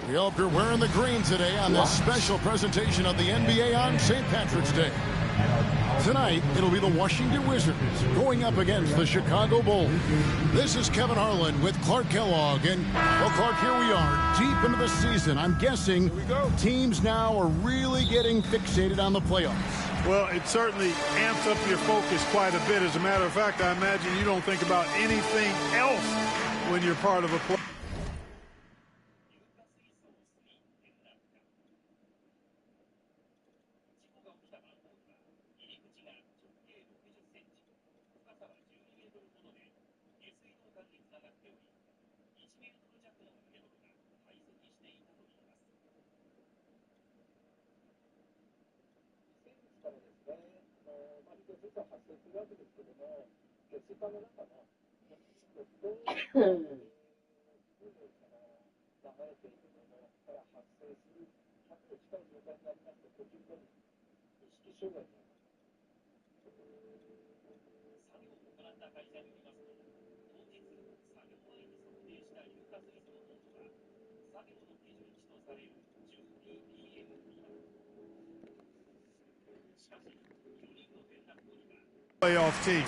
We hope you're wearing the green today on this special presentation of the NBA on St. Patrick's Day. Tonight, it'll be the Washington Wizards going up against the Chicago Bulls. This is Kevin Harlan with Clark Kellogg. And, well, Clark, here we are, deep into the season. I'm guessing teams now are really getting fixated on the playoffs. Well, it certainly amps up your focus quite a bit. As a matter of fact, I imagine you don't think about anything else when you're part of a play. Playoff team.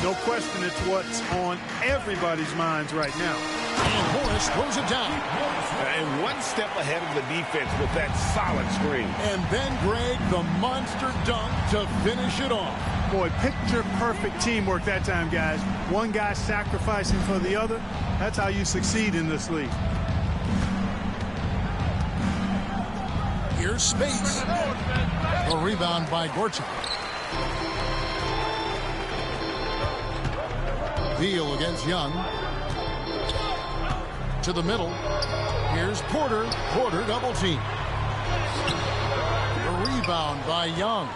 No question it's what's on everybody's minds right now. And Morris throws it down. And one step ahead of the defense with that solid screen. And then Greg, the monster dunk to finish it off. Boy, picture perfect teamwork that time, guys. One guy sacrificing for the other. That's how you succeed in this league. Here's Spates. A rebound by Gorchak. Beal against Young. To the middle. Here's Porter. Porter double team. A rebound by Young.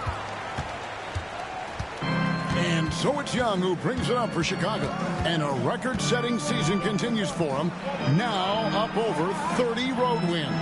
And so it's Young who brings it up for Chicago. And a record-setting season continues for him. Now up over 30 road wins.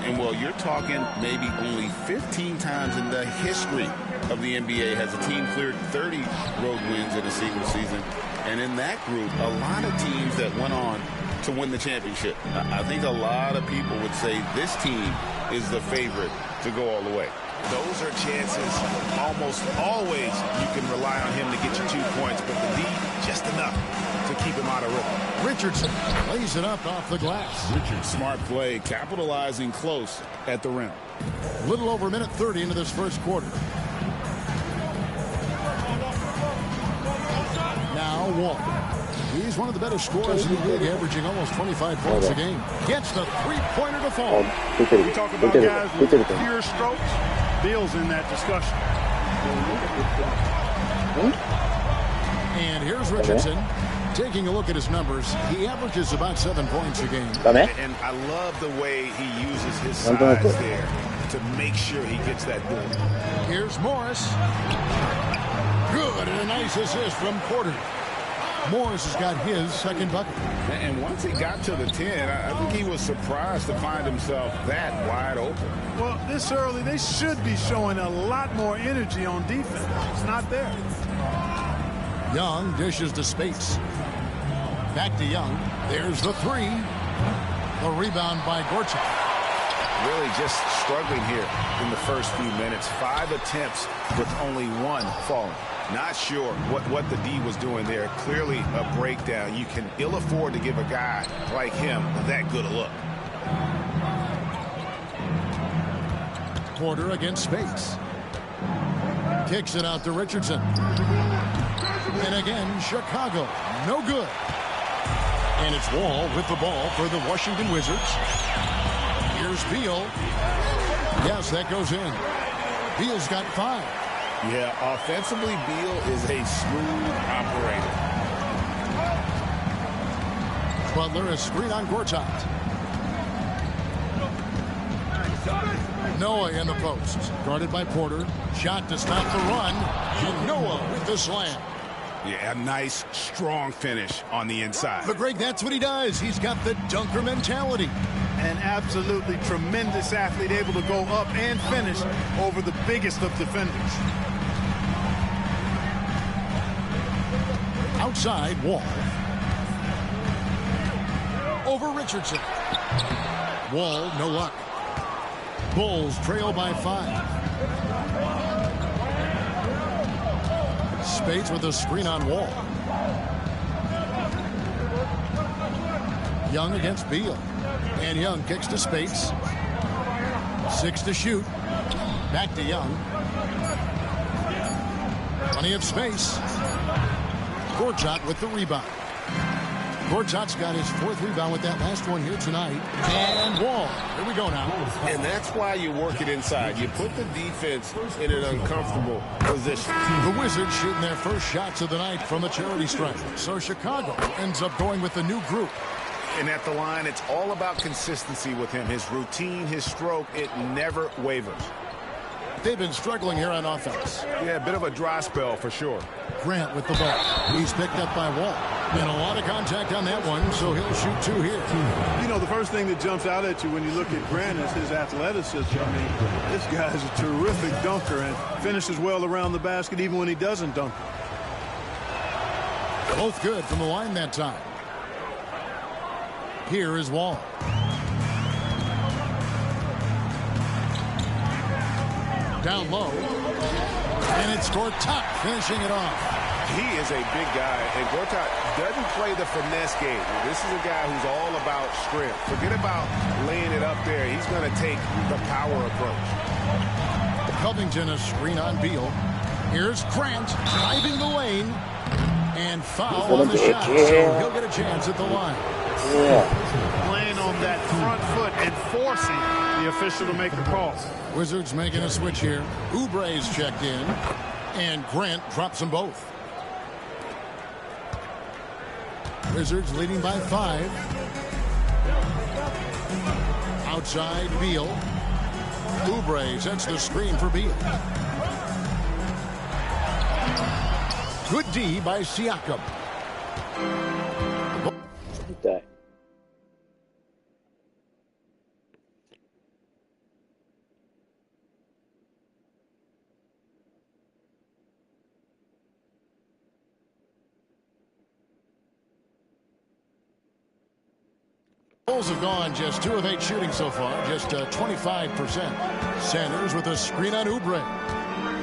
And, well, you're talking maybe only 15 times in the history of the NBA has a team cleared 30 road wins in a single season. And in that group, a lot of teams that went on to win the championship. I think a lot of people would say this team is the favorite to go all the way. Those are chances almost always you can rely on him to get you 2 points, but the D, just enough to keep him out of rhythm. Richardson lays it up off the glass. Smart play, capitalizing close at the rim. A little over a minute 30 into this first quarter. Now Wall. He's one of the better scorers in the league, averaging almost 25 points a game. Gets the three-pointer to fall. We talk about guys with pure strokes. Beal's in that discussion. And here's Richardson. Taking a look at his numbers, he averages about 7 points a game. And I love the way he uses his size there to make sure he gets that goal. Here's Morris. Good, and a nice assist from Porter. Morris has got his second bucket. And once he got to the 10, I think he was surprised to find himself that wide open. Well, this early, they should be showing a lot more energy on defense. It's not there. Young dishes to Spates. Back to Young. There's the three. The rebound by Gorchak. Really just struggling here in the first few minutes. 5 attempts with only 1 falling. Not sure what the D was doing there. Clearly a breakdown. You can ill afford to give a guy like him that good a look. Porter against Spates. Kicks it out to Richardson. And again, Chicago. No good. And it's Wall with the ball for the Washington Wizards. Here's Beal. Yes, that goes in. Beal's got 5. Yeah, offensively, Beal is a smooth operator. Butler, a screen on Gortat. Noah in the post. Guarded by Porter. Shot to stop the run. And Noah with the slam. Yeah, a nice, strong finish on the inside. But, Greg, that's what he does. He's got the dunker mentality. An absolutely tremendous athlete, able to go up and finish over the biggest of defenders. Outside, Wall. over Richardson. Wall, no luck. Bulls trail by 5. Spades with a screen on Wall. Young against Beal. And Young kicks to Spades. 6 to shoot. Back to Young. Plenty of space. Gortat with the rebound. Gortat's got his 4th rebound with that last one here tonight. And Wall. Here we go now. And that's why you work it inside. You put the defense in an uncomfortable position. The Wizards shooting their first shots of the night from the charity stripe. So Chicago ends up going with the new group. And at the line, it's all about consistency with him. His routine, his stroke, it never wavers. They've been struggling here on offense. Yeah, a bit of a dry spell for sure. Grant with the ball. He's picked up by Wall. And a lot of contact on that one, so he'll shoot 2 here. You know, the first thing that jumps out at you when you look at Grant is his athleticism. I mean, this guy is a terrific dunker and finishes well around the basket even when he doesn't dunk. Both good from the line that time. Here is Wall. Down low. And it's Gortat finishing it off. He is a big guy, and Gortat doesn't play the finesse game. This is a guy who's all about strength. Forget about laying it up there. He's going to take the power approach. Covington a screen on Beal. Here's Grant driving the lane. And foul on the shot, so he'll get a chance at the line. Playing on that front foot and forcing the official to make the call. Wizards making a switch here. Oubre's checked in. And Grant drops them both. Wizards leading by 5. Outside Beal. Oubre sets the screen for Beal. Good D by Siakam. Bulls have gone just 2 of 8 shooting so far, just 25%. Sanders with a screen on Oubre.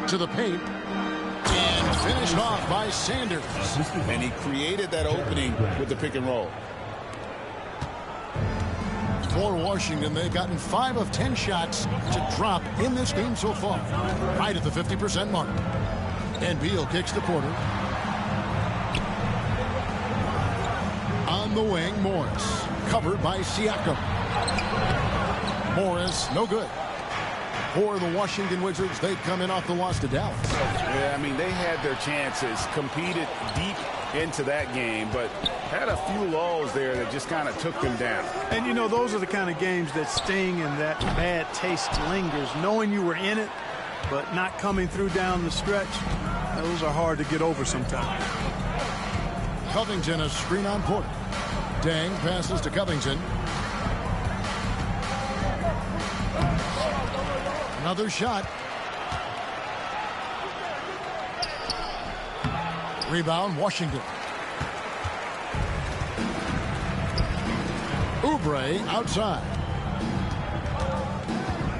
To the paint. And finished off by Sanders. And he created that opening with the pick and roll. For Washington, they've gotten 5 of 10 shots to drop in this game so far. Right at the 50% mark. And Beal kicks to Porter. On the wing, Morris. Covered by Siakam. Morris, no good. For the Washington Wizards, they've come in off the loss to Dallas. Yeah, I mean, they had their chances, competed deep into that game, but had a few lulls there that just kind of took them down. And, you know, those are the kind of games that sting and that bad taste lingers. Knowing you were in it, but not coming through down the stretch, those are hard to get over sometimes. Covington, a screen on Porter. Dang passes to Covington. Another shot. Rebound, Washington. Oubre outside.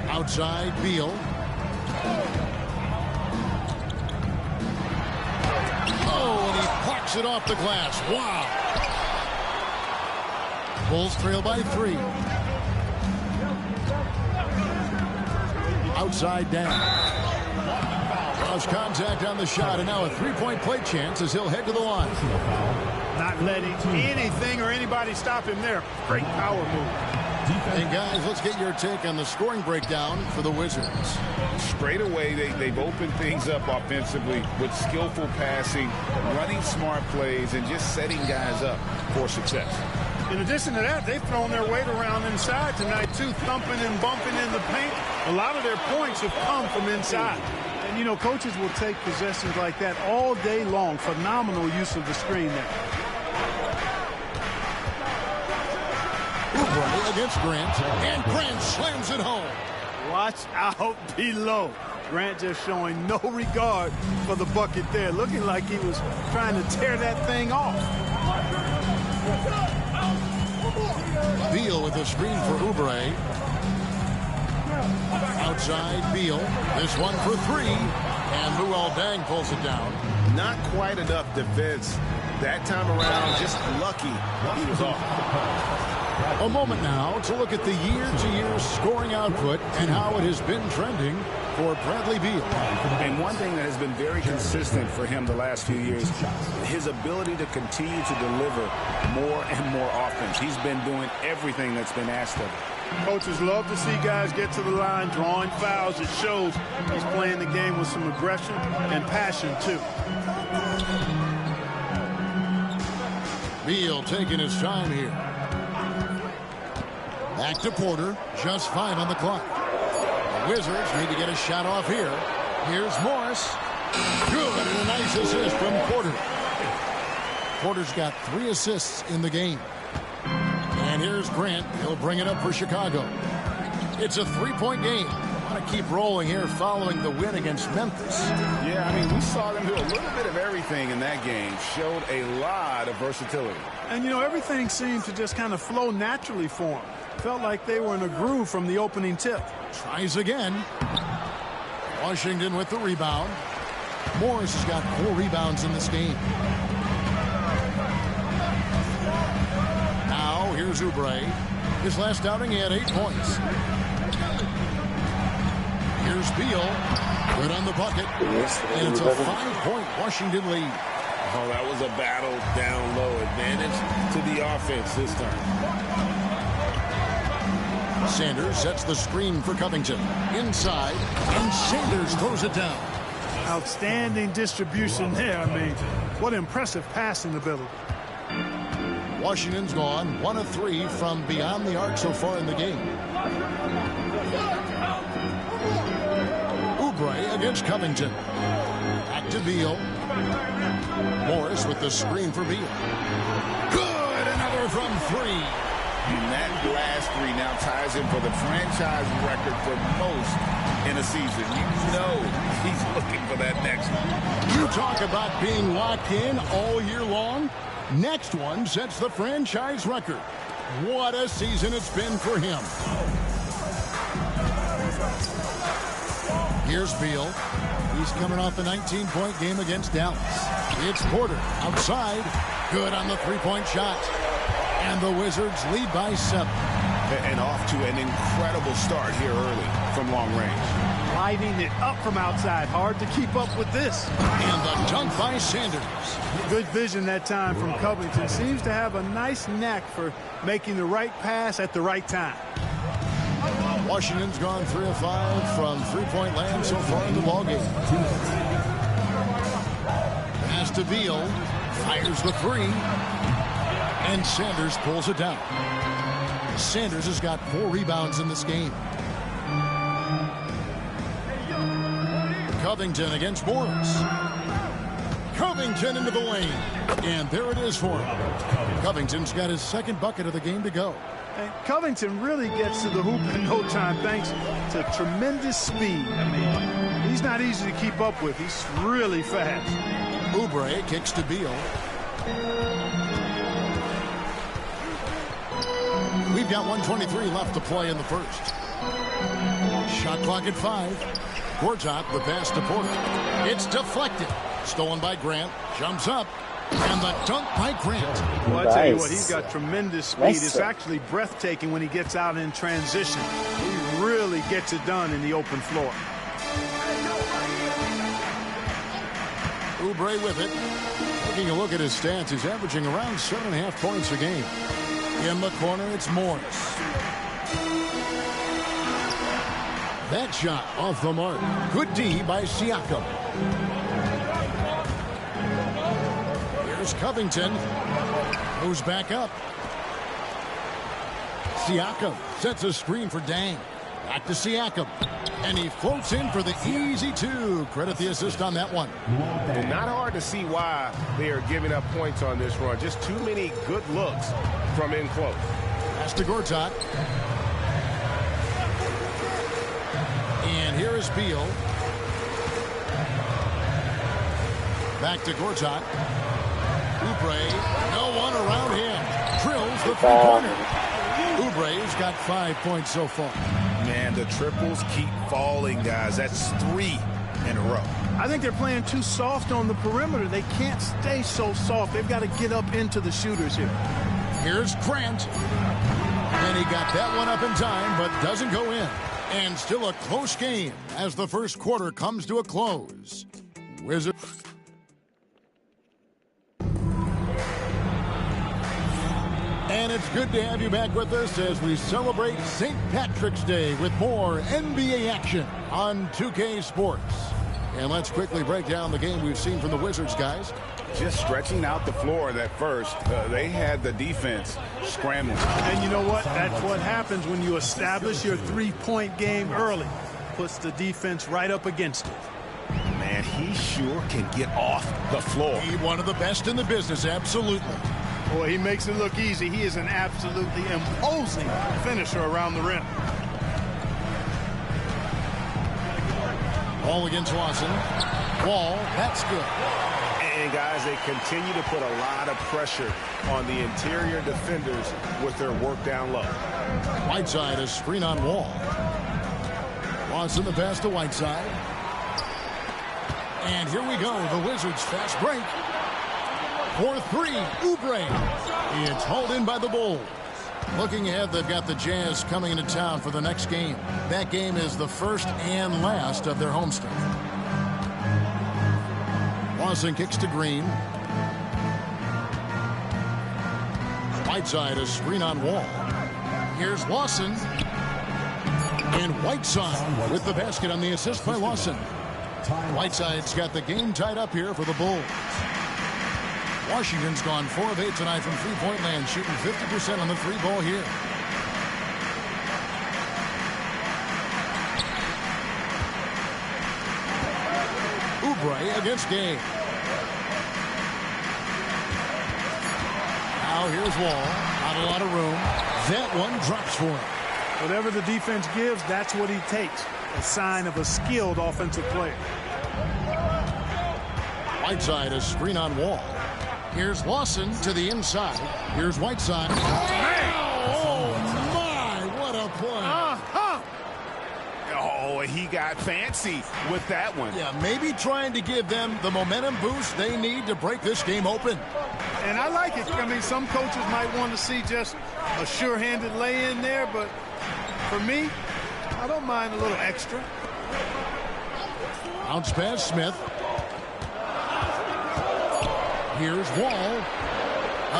Outside, Beal. Oh, and he parks it off the glass. Wow. Bulls trail by 3. Outside down. Lost contact on the shot, and now a 3-point play chance as he'll head to the line. Not letting anything or anybody stop him there. Great power move. And guys, let's get your take on the scoring breakdown for the Wizards. Straight away, they've opened things up offensively with skillful passing, running smart plays, and just setting guys up for success. In addition to that, they've thrown their weight around inside tonight, too, thumping and bumping in the paint. A lot of their points have come from inside. And, you know, coaches will take possessions like that all day long. Phenomenal use of the screen there. Oubre against Grant, and Grant slams it home. Watch out below. Grant just showing no regard for the bucket there, looking like he was trying to tear that thing off. with a screen for Oubre. Outside Beal. This one for three. And Luol Deng pulls it down. Not quite enough defense that time around. Just lucky he was off. A moment now to look at the year-to-year scoring output and how it has been trending for Bradley Beal. And one thing that has been very consistent for him the last few years, his ability to continue to deliver more and more offense. He's been doing everything that's been asked of him. Coaches love to see guys get to the line, drawing fouls. It shows he's playing the game with some aggression and passion, too. Beal taking his time here. Back to Porter. Just 5 on the clock. The Wizards need to get a shot off here. Here's Morris. Good, and a nice assist from Porter. Porter's got 3 assists in the game. And here's Grant. He'll bring it up for Chicago. It's a 3-point game. Want to keep rolling here following the win against Memphis. Yeah, I mean, we saw them do a little bit of everything in that game. Showed a lot of versatility. And, you know, everything seemed to just kind of flow naturally for them. Felt like they were in a groove from the opening tip. Tries again. Washington with the rebound. Morris has got 4 rebounds in this game. Now, here's Oubre. His last outing, he had 8 points. Here's Beal. Good on the bucket. And it's a 5-point Washington lead. Oh, that was a battle down low. Advantage to the offense this time. Sanders sets the screen for Covington. Inside, and Sanders throws it down. Outstanding distribution there. I mean, what impressive passing ability. Washington's gone 1 of 3 from beyond the arc so far in the game. Oubre against Covington. Back to Beal. Morris with the screen for Beal. Good, another from 3. And that last 3 now ties him for the franchise record for most in a season. You know he's looking for that next one. You talk about being locked in all year long. Next one sets the franchise record. What a season it's been for him. Here's Beal. He's coming off a 19-point game against Dallas. It's Porter outside. Good on the 3-point shot. And the Wizards lead by 7. And off to an incredible start here early from long range. Lighting it up from outside. Hard to keep up with this. And the dunk by Sanders. Good vision that time from Covington. Seems to have a nice knack for making the right pass at the right time. Washington's gone 3 of 5 from 3-point land so far in the ballgame. Pass to Beal. Fires the 3. And Sanders pulls it down. Sanders has got 4 rebounds in this game. Covington against Morris. Covington into the lane. And there it is for him. Covington's got his 2nd bucket of the game to go. And Covington really gets to the hoop in no time thanks to tremendous speed. I mean, he's not easy to keep up with. He's really fast. Oubre kicks to Beal. We've got 1:23 left to play in the first. Shot clock at 5. Gortat, the pass to Porter. It's deflected. Stolen by Grant. Jumps up. And the dunk by Grant. Well, I tell you what, he's got tremendous speed. It's actually breathtaking when he gets out in transition. He really gets it done in the open floor. Oubre with it. Taking a look at his stats, he's averaging around 7.5 points a game. In the corner, it's Morris. That shot off the mark. Good D by Siakam. Here's Covington. Moves back up. Siakam sets a screen for Deng. Back to Siakam. And he floats in for the easy 2. Credit the assist on that one. And not hard to see why they are giving up points on this run. Just too many good looks from in close. Pass to Gortat. And here is Beal. Back to Gortat. Oubre, no one around him. Drills the 3-pointer. Oubre's got 5 points so far. Man, the triples keep falling, guys. That's 3 in a row. I think they're playing too soft on the perimeter. They can't stay so soft. They've got to get up into the shooters here. Here's Grant. And he got that one up in time, but doesn't go in. And still a close game as the first quarter comes to a close. Wizards. And it's good to have you back with us as we celebrate St. Patrick's Day with more NBA action on 2K Sports. And let's quickly break down the game we've seen from the Wizards, guys. Just stretching out the floor that first. They had the defense scrambling. And you know what? That's what happens when you establish your three-point game early. Puts the defense right up against it. Man, he sure can get off the floor. He's one of the best in the business, absolutely. Boy, he makes it look easy. He is an absolutely imposing finisher around the rim. Ball against Lawson. Wall, that's good. And guys, they continue to put a lot of pressure on the interior defenders with their work down low. Whiteside, a screen on Wall. Lawson the pass to Whiteside. And here we go, the Wizards fast break. For 3, Oubre. It's hauled in by the Bulls. Looking ahead, they've got the Jazz coming into town for the next game. That game is the first and last of their homestand. Lawson kicks to Green. Whiteside, a screen on Wall. Here's Lawson. And Whiteside with the basket on the assist by Lawson. Whiteside's got the game tied up here for the Bulls. Washington's gone 4 of 8 tonight from three-point land, shooting 50% on the three ball here. Oubre against Gay. Now here's Wall. Not a lot of room. That one drops for him. Whatever the defense gives, that's what he takes. A sign of a skilled offensive player. Whiteside, a screen on Wall. Here's Lawson to the inside. Here's Whiteside. Oh, my, what a play. Oh, he got fancy with that one. Yeah, maybe trying to give them the momentum boost they need to break this game open. And I like it. I mean, some coaches might want to see just a sure-handed lay-in there, but for me, I don't mind a little extra. Bounce pass, Smith. Here's Wall.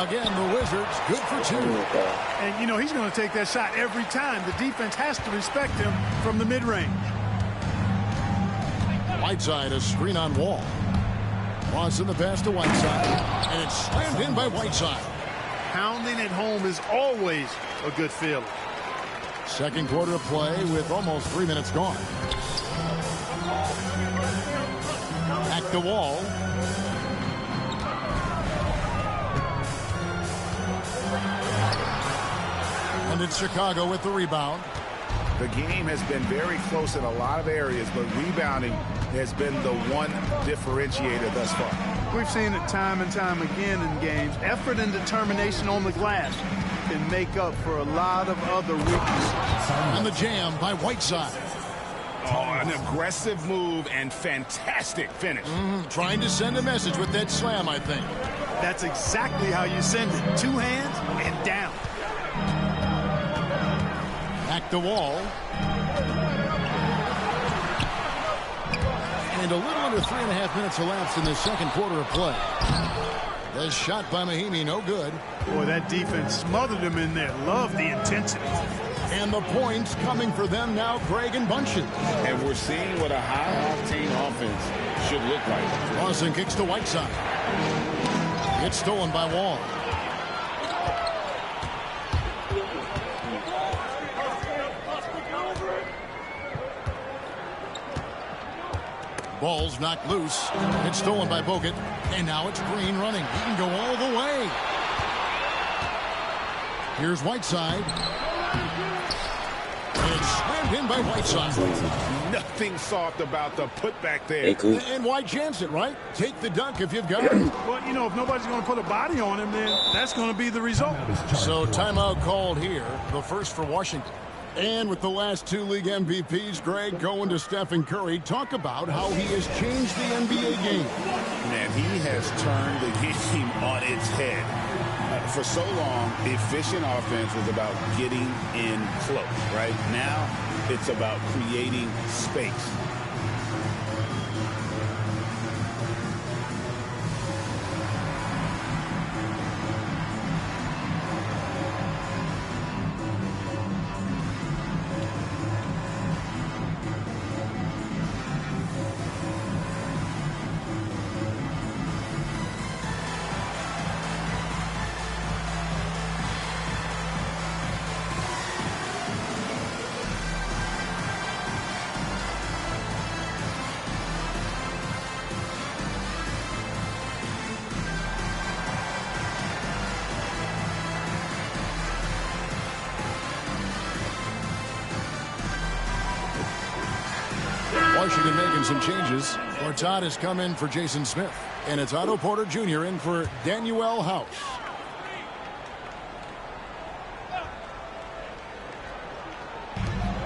Again, the Wizards, good for 2. And, you know, he's going to take that shot every time. The defense has to respect him from the mid-range. Whiteside, a screen on Wall. Lawson the pass to Whiteside. And it's slammed in by Whiteside. Pounding at home is always a good feeling. Second quarter of play with almost 3 minutes gone. Back to Wall. And it's Chicago with the rebound. The game has been very close in a lot of areas, but rebounding has been the one differentiator thus far. We've seen it time and time again in games. Effort and determination on the glass can make up for a lot of other weaknesses. And the jam by Whiteside. Oh, an aggressive move and fantastic finish. Trying to send a message with that slam, I think. That's exactly how you send it. 2 hands and down. Back to Wall. And a little under 3.5 minutes elapsed in the second quarter of play. The shot by Mahinmi, no good. Boy, that defense smothered him in there. Love the intensity. And the points coming for them now, Craig and Bunches. And we're seeing what a high-octane offense should look like. Lawson kicks to Whiteside. It's stolen by Wall. Ball's knocked loose. It's stolen by Bogut. And now it's Green running. He can go all the way. Here's Whiteside. And it's slammed in by Whiteside. Nothing soft about the putback there. And why chance it, right? Take the dunk if you've got it. Well, you know, if nobody's going to put a body on him, then that's going to be the result. So timeout called here, the first for Washington. And with the last two league MVPs, Greg, going to Stephen Curry, talk about how he has changed the NBA game. Man, he has turned the game on its head. For so long, efficient offense was about getting in close, right? Now, it's about creating space. Washington making some changes. Gortat has come in for Jason Smith. And it's Otto Porter Jr. in for Danuel House.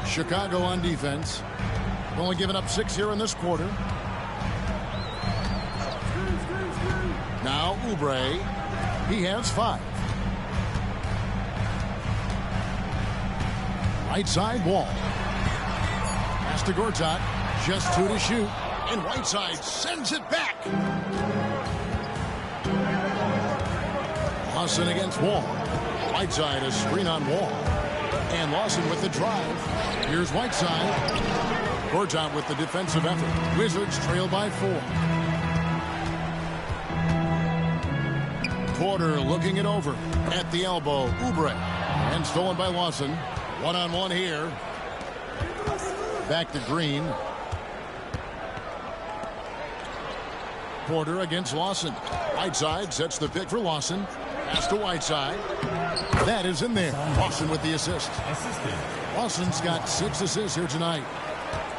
Chicago on defense. Only giving up 6 here in this quarter. Now Oubre. He has 5. Right side Wall. Pass to Gortat. Just 2 to shoot. And Whiteside sends it back. Lawson against Wall. Whiteside a screen on Wall. And Lawson with the drive. Here's Whiteside. Gortat with the defensive effort. Wizards trail by 4. Porter looking it over. At the elbow, Oubre. And stolen by Lawson. One-on-one here. Back to Green. Porter against Lawson. Whiteside sets the pick for Lawson. Pass to Whiteside. That is in there. Lawson with the assist. Lawson's got 6 assists here tonight.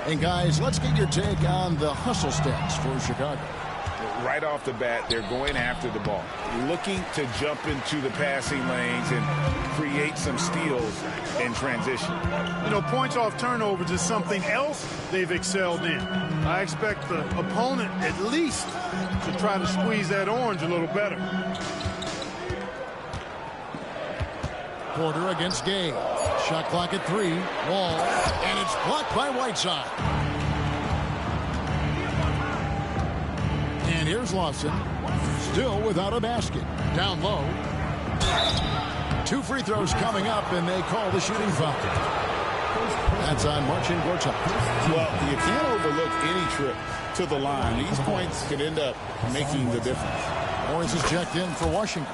And guys, let's get your take on the hustle stats for Chicago. Right off the bat, they're going after the ball, looking to jump into the passing lanes and create some steals in transition. You know, points off turnovers is something else they've excelled in. I expect the opponent at least to try to squeeze that orange a little better. Porter against Gay. Shot clock at 3. Wall. And it's blocked by Whiteside. And here's Lawson. Still without a basket. Down low. 2 free throws coming up, and they call the shooting foul. That's on Marcin Gortat. Well, you can't overlook any trip to the line. These points could end up making the difference. Morris is checked in for Washington.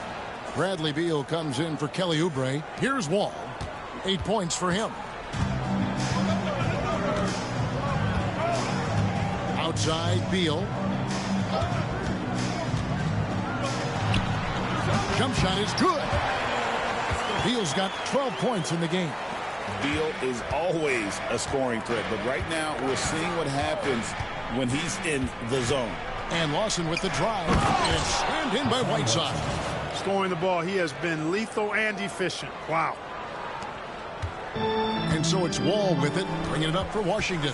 Bradley Beal comes in for Kelly Oubre. Here's Wall. 8 points for him. Outside, Beal. Jump shot is good. Beal's got 12 points in the game. Beal is always a scoring threat, but right now we're seeing what happens when he's in the zone. And Lawson with the drive. And it's slammed in by Whiteside. Scoring the ball, he has been lethal and efficient. Wow. And so it's Wall with it, bringing it up for Washington.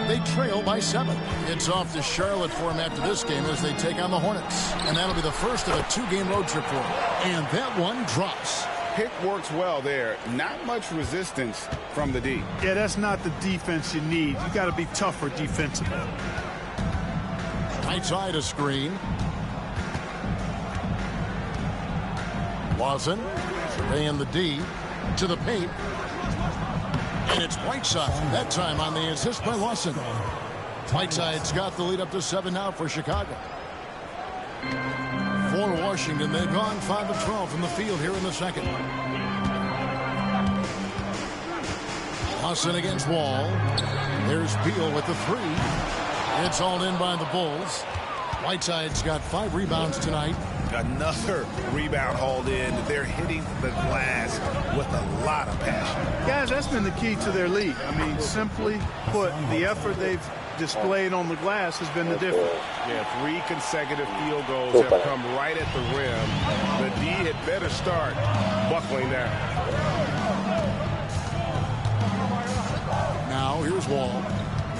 They trail by 7. It's off to Charlotte for him after this game as they take on the Hornets. And that'll be the first of a 2-game road trip for him. And that one drops. Pick works well there. Not much resistance from the D. Yeah, that's not the defense you need. You got to be tougher defensively. Right side a screen. Lawson surveying the D to the paint. And it's Whiteside. That time on the assist by Lawson. Whiteside's got the lead up to 7 now for Chicago. For Washington, they've gone 5 of 12 from the field here in the second. Lawson against Wall. There's Beal with the 3. It's all in by the Bulls. Whiteside's got 5 rebounds tonight. Another rebound hauled in. They're hitting the glass with a lot of passion. Guys, that's been the key to their lead. I mean, simply put, the effort they've displayed on the glass has been the difference. Yeah, 3 consecutive field goals have come right at the rim. The D had better start buckling down. Now here's Wall.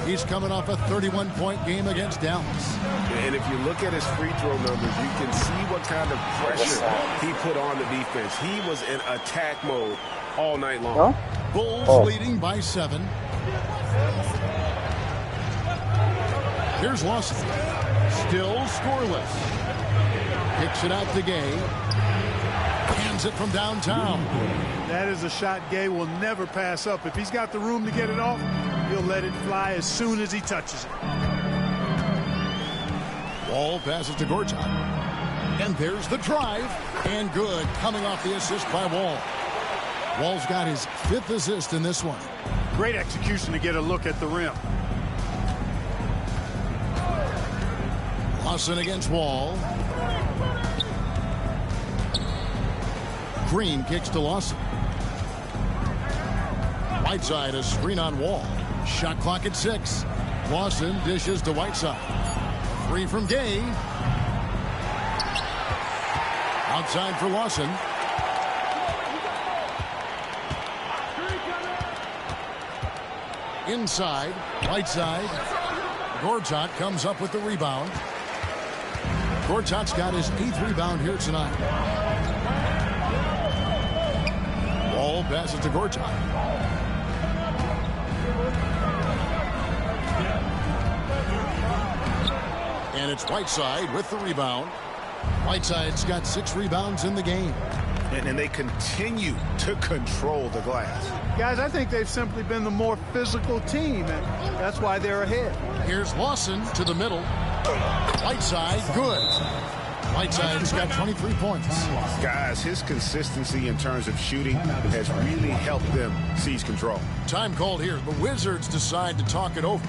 He's coming off a 31-point game against Dallas. And if you look at his free throw numbers, you can see what kind of pressure he put on the defense. He was in attack mode all night long. Bulls leading by 7. Here's Lawson. Still scoreless. Kicks it out to Gay. Hands it from downtown. That is a shot Gay will never pass up. If he's got the room to get it off, he'll let it fly as soon as he touches it. Wall passes to Gortat. And there's the drive. And good. Coming off the assist by Wall. Wall's got his 5th assist in this one. Great execution to get a look at the rim. Lawson against Wall. Green kicks to Lawson. Whiteside, a screen on Wall. Shot clock at 6. Lawson dishes to Whiteside. 3 from Gay. Outside for Lawson. Inside, Whiteside. Gortat comes up with the rebound. Gortat's got his 8th rebound here tonight. Wall passes to Gortat. And it's Whiteside with the rebound. Whiteside's got 6 rebounds in the game. And they continue to control the glass. Guys, I think they've simply been the more physical team, and that's why they're ahead. Here's Lawson to the middle. Whiteside, good. Whiteside's got 23 points. Guys, his consistency in terms of shooting has really helped them seize control. Time called here. The Wizards decide to talk it over.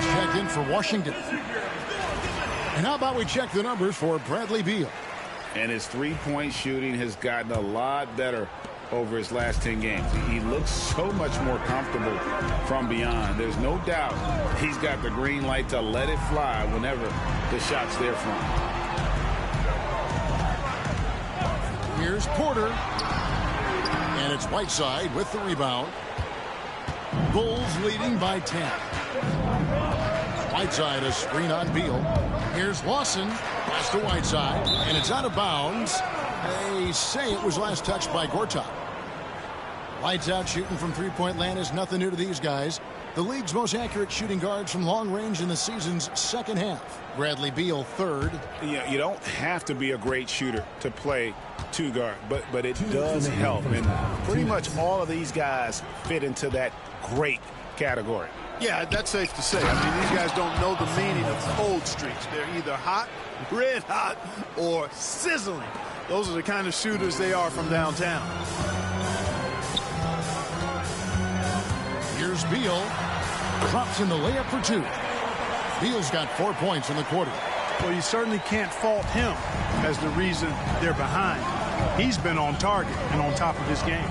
Checked in for Washington. And how about we check the numbers for Bradley Beal? And his three-point shooting has gotten a lot better over his last 10 games. He looks so much more comfortable from beyond. There's no doubt he's got the green light to let it fly whenever the shot's there from him. Here's Porter. And it's Whiteside with the rebound. Bulls leading by 10. Whiteside, a screen on Beal. Here's Lawson. Pass to Whiteside. And it's out of bounds. They say it was last touched by Gortat. Lights out shooting from three-point land is nothing new to these guys. The league's most accurate shooting guards from long range in the season's second half. Bradley Beal, 3rd. Yeah, you don't have to be a great shooter to play two guard, but it does help. And pretty much all of these guys fit into that great category. Yeah, that's safe to say. I mean, these guys don't know the meaning of cold streaks. They're either hot, red hot, or sizzling. Those are the kind of shooters they are from downtown. Here's Beal. Drops in the layup for 2. Beal's got 4 points in the quarter. Well, you certainly can't fault him as the reason they're behind. He's been on target and on top of his game.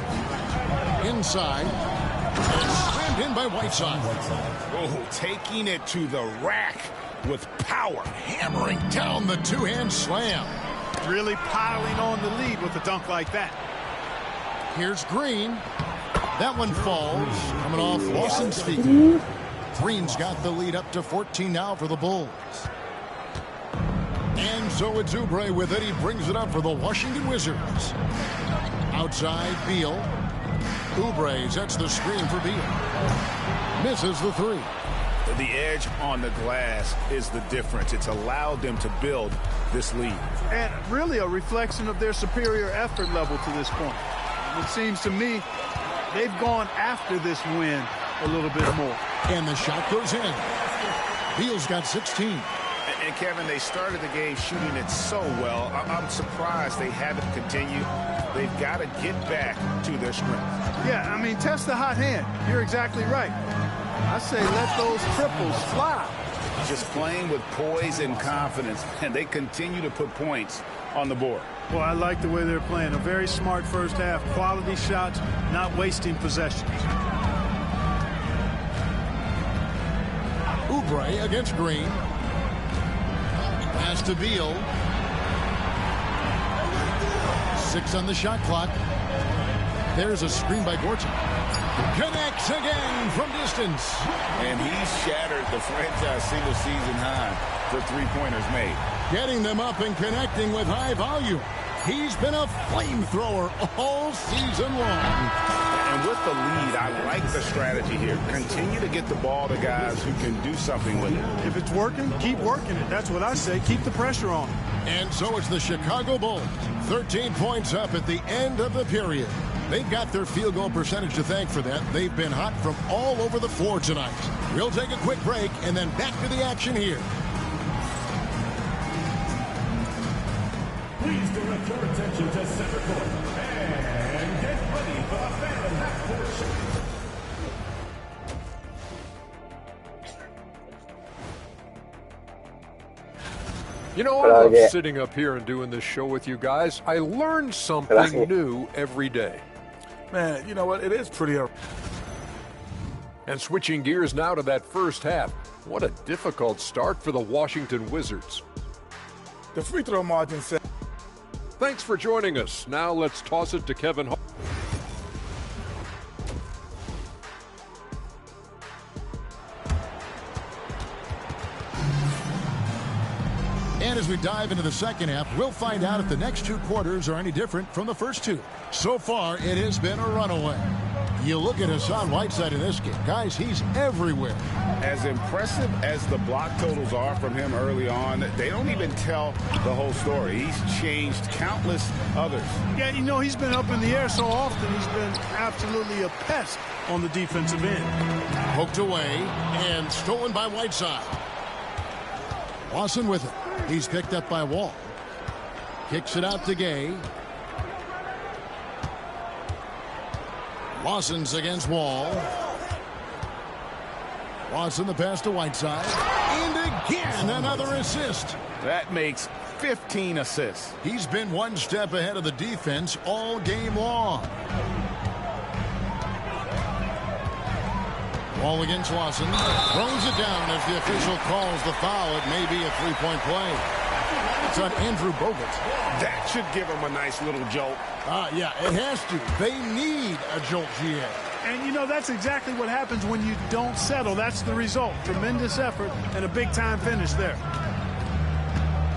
Inside. And slammed in by Whiteside. Oh, taking it to the rack with power. Hammering down the two-hand slam. Really piling on the lead with a dunk like that. Here's Green. That one falls. Coming off Lawson's feet. Green's got the lead up to 14 now for the Bulls. And so it's Oubre with it. He brings it up for the Washington Wizards. Outside, Beal. Oubre sets the screen for Beal. Misses the 3. The edge on the glass is the difference. It's allowed them to build this lead. And really a reflection of their superior effort level to this point. It seems to me they've gone after this win a little bit more. And the shot goes in. Beal's got 16. And Kevin, they started the game shooting it so well. I'm surprised they haven't continued. They've got to get back to their strength. Yeah, I mean, test the hot hand. You're exactly right. I say let those triples fly. Just playing with poise and confidence, and they continue to put points on the board. Well, I like the way they're playing. A very smart first half. Quality shots, not wasting possessions. Oubre against Green. Pass to Beal. 6 on the shot clock. There's a screen by Gorton. Connects again from distance. And he shattered the franchise single-season high for three-pointers made. Getting them up and connecting with high volume. He's been a flamethrower all season long. And with the lead, I like the strategy here. Continue to get the ball to guys who can do something with it. If it's working, keep working it. That's what I say. Keep the pressure on. And so it's the Chicago Bulls. 13 points up at the end of the period. They've got their field goal percentage to thank for that. They've been hot from all over the floor tonight. We'll take a quick break and then back to the action here. Please direct your attention to center court and get ready for the Phantom half-court show. You know, I love sitting up here and doing this show with you guys. I learn something new every day. Man, you know what? It is pretty. And switching gears now to that first half. What a difficult start for the Washington Wizards. The free throw margin said. Thanks for joining us. Now let's toss it to Kevin Hart. And as we dive into the second half, we'll find out if the next 2 quarters are any different from the first 2. So far, it has been a runaway. You look at Hassan Whiteside in this game. Guys, he's everywhere. As impressive as the block totals are from him early on, they don't even tell the whole story. He's changed countless others. Yeah, you know, he's been up in the air so often. He's been absolutely a pest on the defensive end. Poked away and stolen by Whiteside. Lawson with it. He's picked up by Wall. Kicks it out to Gay. Lawson's against Wall. Lawson the pass to Whiteside. And again, another assist. That makes 15 assists. He's been one step ahead of the defense all game long. Wall against Lawson. Throws it down as the official calls the foul. It may be a three-point play. It's on Andrew Bogut. That should give him a nice little jolt. Yeah, it has to. They need a jolt, GA. And, you know, that's exactly what happens when you don't settle. That's the result. Tremendous effort and a big-time finish there.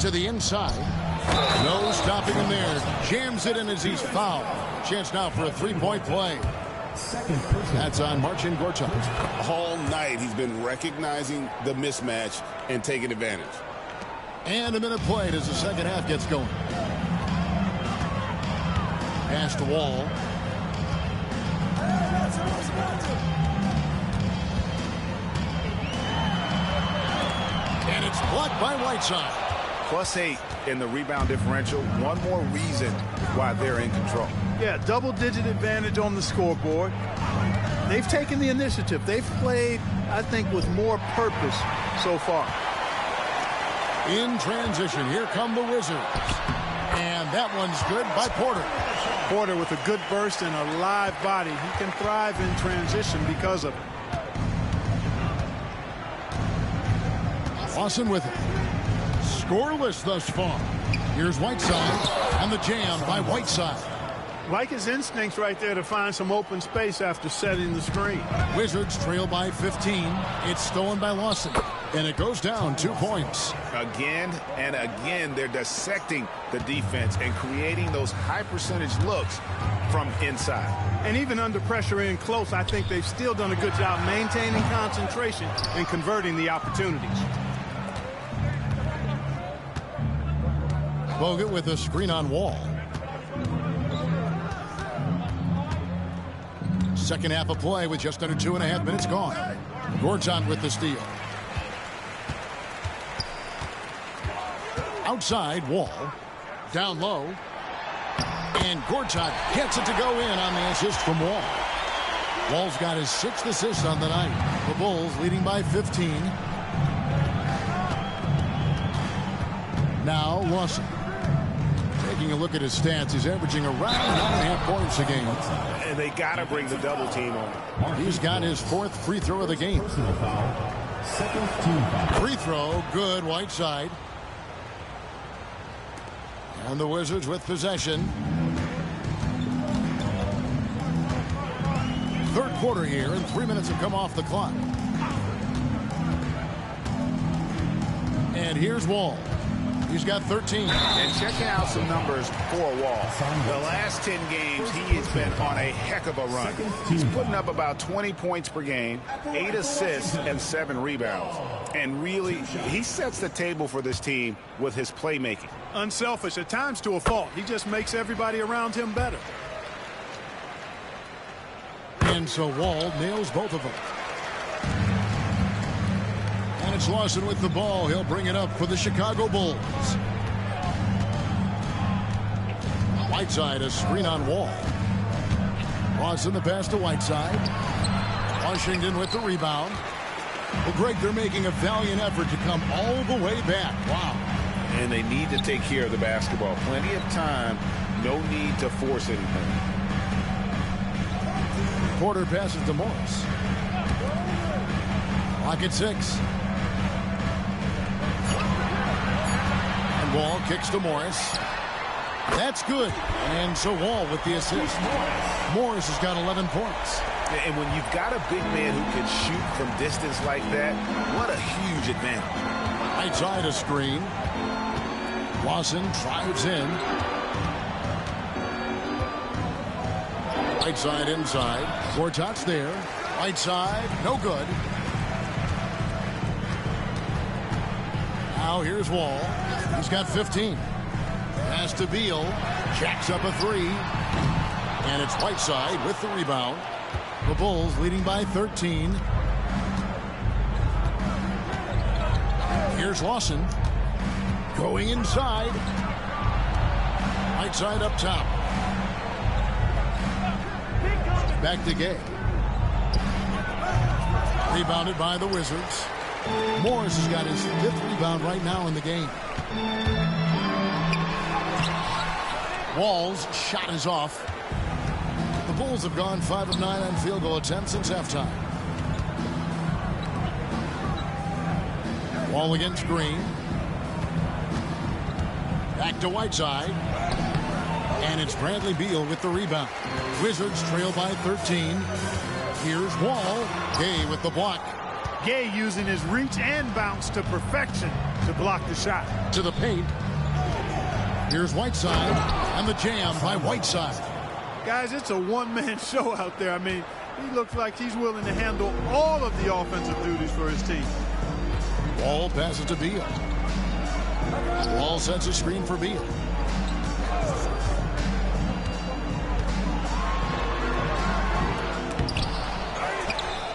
To the inside. No stopping him there. Jams it in as he's fouled. Chance now for a three-point play. That's on Marcin Gortat. All night he's been recognizing the mismatch and taking advantage. And a minute played as the second half gets going. Pass to Wall. And it's blocked by Whiteside. +8 in the rebound differential. One more reason why they're in control. Yeah, double-digit advantage on the scoreboard. They've taken the initiative. They've played, I think, with more purpose so far. In transition, here come the Wizards. And that one's good by Porter. Porter with a good burst and a live body. He can thrive in transition because of it. Lawson with it. Scoreless thus far. Here's Whiteside on the jam by Whiteside. Like his instincts right there to find some open space after setting the screen. Wizards trail by 15. It's stolen by Lawson. And it goes down 2 points. Again and again, they're dissecting the defense and creating those high percentage looks from inside. And even under pressure in close, I think they've still done a good job maintaining concentration and converting the opportunities. Bogut with a screen on Wall. Second half of play with just under 2.5 minutes gone. Gortat with the steal. Outside, Wall. Down low. And Gortat gets it to go in on the assist from Wall. Wall's got his 6th assist on the night. The Bulls leading by 15. Now Lawson. Taking a look at his stats, he's averaging around 9.5 points a game. And they got to bring the double team on. He's got his 4th free throw of the game. Free throw, good, Whiteside. And the Wizards with possession. Third quarter here, and 3 minutes have come off the clock. And here's Wall. He's got 13. And checking out some numbers for Wall. The last 10 games, he has been on a heck of a run. He's putting up about 20 points per game, 8 assists, and 7 rebounds. And really, he sets the table for this team with his playmaking. Unselfish, at times to a fault. He just makes everybody around him better. And so Wall nails both of them. And it's Lawson with the ball. He'll bring it up for the Chicago Bulls. Whiteside, a screen on Wall. Lawson the pass to Whiteside. Washington with the rebound. Well, Greg, they're making a valiant effort to come all the way back. Wow. And they need to take care of the basketball. Plenty of time. No need to force anything. Porter passes to Morris. Clock at 6. And Wall kicks to Morris. That's good. And so Wall with the assist. Morris has got 11 points. And when you've got a big man who can shoot from distance like that, what a huge advantage. Right side a screen. Lawson drives in. Right side inside. Gortat's there. Right side, no good. Now here's Wall. He's got 15. Pass to Beal. Jacks up a 3. And it's Whiteside with the rebound. The Bulls leading by 13. Here's Lawson. Going inside. Whiteside up top. Back to Gay. Rebounded by the Wizards. Morris has got his 5th rebound right now in the game. Wall's shot is off. The Bulls have gone 5 of 9 on field goal attempts since halftime. Wall against Green. Back to Whiteside. And it's Bradley Beal with the rebound. Wizards trail by 13. Here's Wall. Gay with the block. Gay using his reach and bounce to perfection to block the shot. To the paint. Here's Whiteside. And the jam by Whiteside. Guys, it's a one-man show out there. I mean, he looks like he's willing to handle all of the offensive duties for his team. Wall passes to Beal. Wall sets a screen for Beal.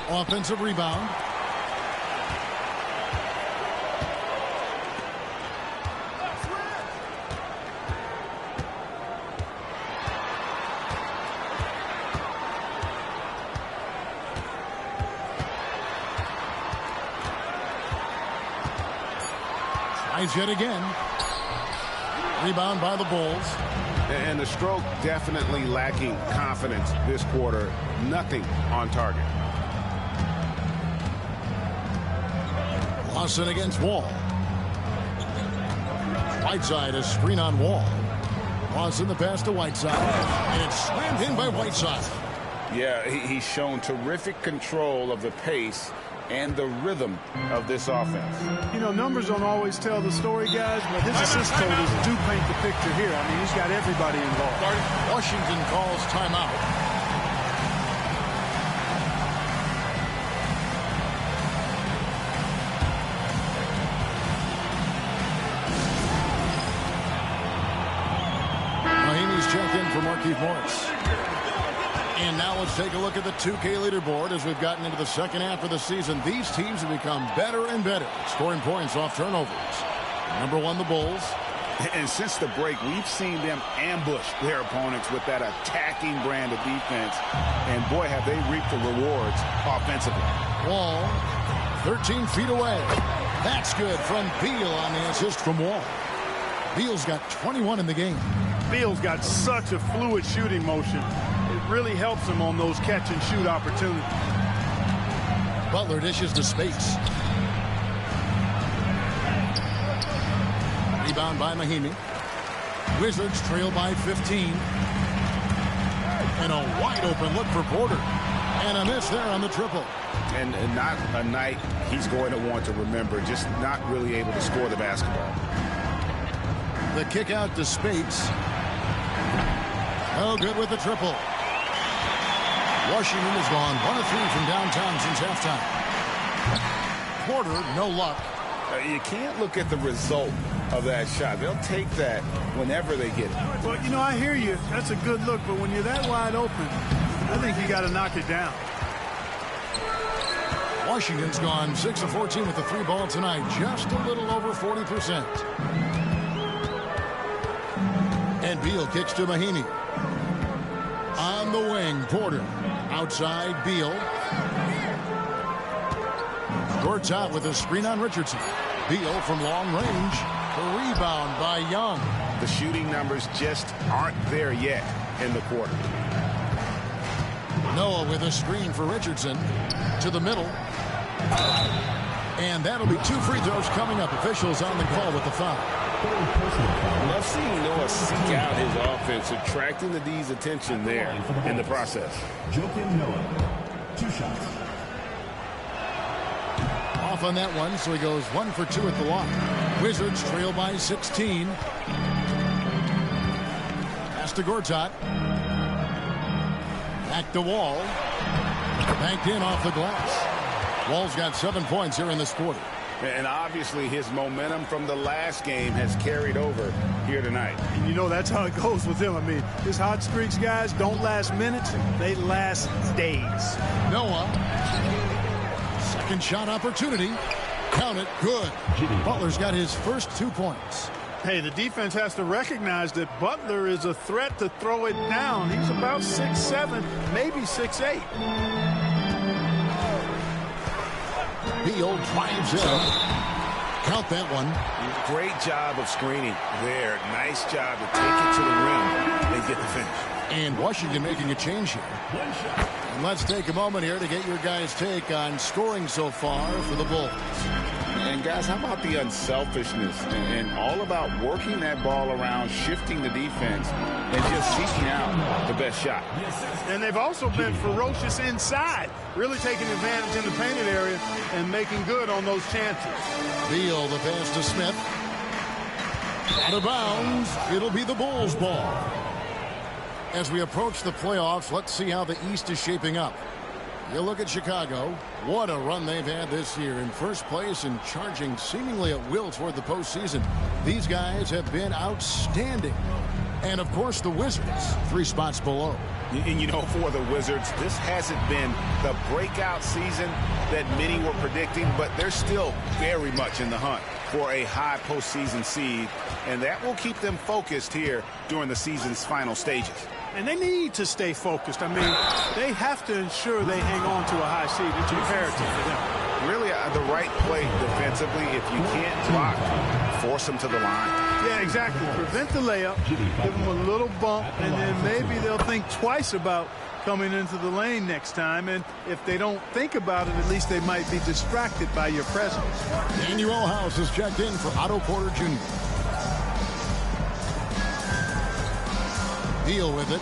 Offensive rebound. Tries yet again. Rebound by the Bulls. And the stroke definitely lacking confidence this quarter. Nothing on target. Lawson against Wall. Whiteside, a screen on Wall. Lawson the pass to Whiteside. And it's slammed in by Whiteside. Yeah, he's shown terrific control of the pace and the rhythm of this offense. You know, numbers don't always tell the story, guys, but his assist totals do paint the picture here. I mean, he's got everybody involved. Washington calls timeout. Check in for Markieff Morris. And now let's take a look at the 2K leaderboard as we've gotten into the second half of the season. These teams have become better and better, scoring points off turnovers. Number 1, the Bulls. And since the break, we've seen them ambush their opponents with that attacking brand of defense. And boy, have they reaped the rewards offensively. Wall, 13 feet away. That's good from Beal on the assist from Wall. Beal's got 21 in the game. Beal's got such a fluid shooting motion. It really helps him on those catch-and-shoot opportunities. Butler dishes to Spates. Rebound by Mahinmi. Wizards trail by 15. And a wide-open look for Porter. And a miss there on the triple. And not a night he's going to want to remember, just not really able to score the basketball. The kick out to Spates. Oh, good with the triple. Washington has gone 1 of 3 from downtown since halftime. Porter, no luck. You can't look at the result of that shot. They'll take that whenever they get it. Well, you know, I hear you. That's a good look, but when you're that wide open, I think you got to knock it down. Washington's gone 6 of 14 with the 3 ball tonight, just a little over 40%. And Beal kicks to Mahinmi. On the wing, Porter. Outside, Beal. Gortat with a screen on Richardson. Beal from long range. The rebound by Young. The shooting numbers just aren't there yet in the quarter. Noah with a screen for Richardson. To the middle. And that'll be 2 free throws coming up. Officials on the call with the foul. Love seeing Noah seek out his offense, attracting the D's attention there in the process. Joakim Noah, 2 shots. Off on that one, so he goes 1 for 2 at the line. Wizards trail by 16. Pass to Gortat. Back to Wall. Banked in off the glass. Wall's got 7 points here in this quarter. And obviously his momentum from the last game has carried over here tonight. And you know that's how it goes with him. I mean, his hot streaks, guys, don't last minutes. They last days. Noah. Second shot opportunity. Count it. Good. Butler's got his first 2 points. Hey, the defense has to recognize that Butler is a threat to throw it down. He's about 6'7", maybe 6'8". Beal drives in. Count that one. Great job of screening there. Nice job to take it to the rim and get the finish. And Washington making a change here. And let's take a moment here to get your guys' take on scoring so far for the Bulls. And guys, how about the unselfishness and all about working that ball around, shifting the defense, and just seeking out the best shot. And they've also been ferocious inside, really taking advantage in the painted area and making good on those chances. Beal, the pass to Smith. Out of bounds. It'll be the Bulls' ball. As we approach the playoffs, let's see how the East is shaping up. You look at Chicago. What a run they've had this year. In first place and charging seemingly at will toward the postseason. These guys have been outstanding. And, of course, the Wizards, 3 spots below. And, you know, for the Wizards, this hasn't been the breakout season that many were predicting, but they're still very much in the hunt for a high postseason seed, and that will keep them focused here during the season's final stages. And they need to stay focused. I mean, they have to ensure they hang on to a high seed. It's imperative for them. Really, the right play defensively. If you can't block, force them to the line. Yeah, exactly. Prevent the layup, give them a little bump, and then maybe they'll think twice about coming into the lane next time. And if they don't think about it, at least they might be distracted by your presence. Daniel House is checked in for Otto Porter Jr. Beal with it.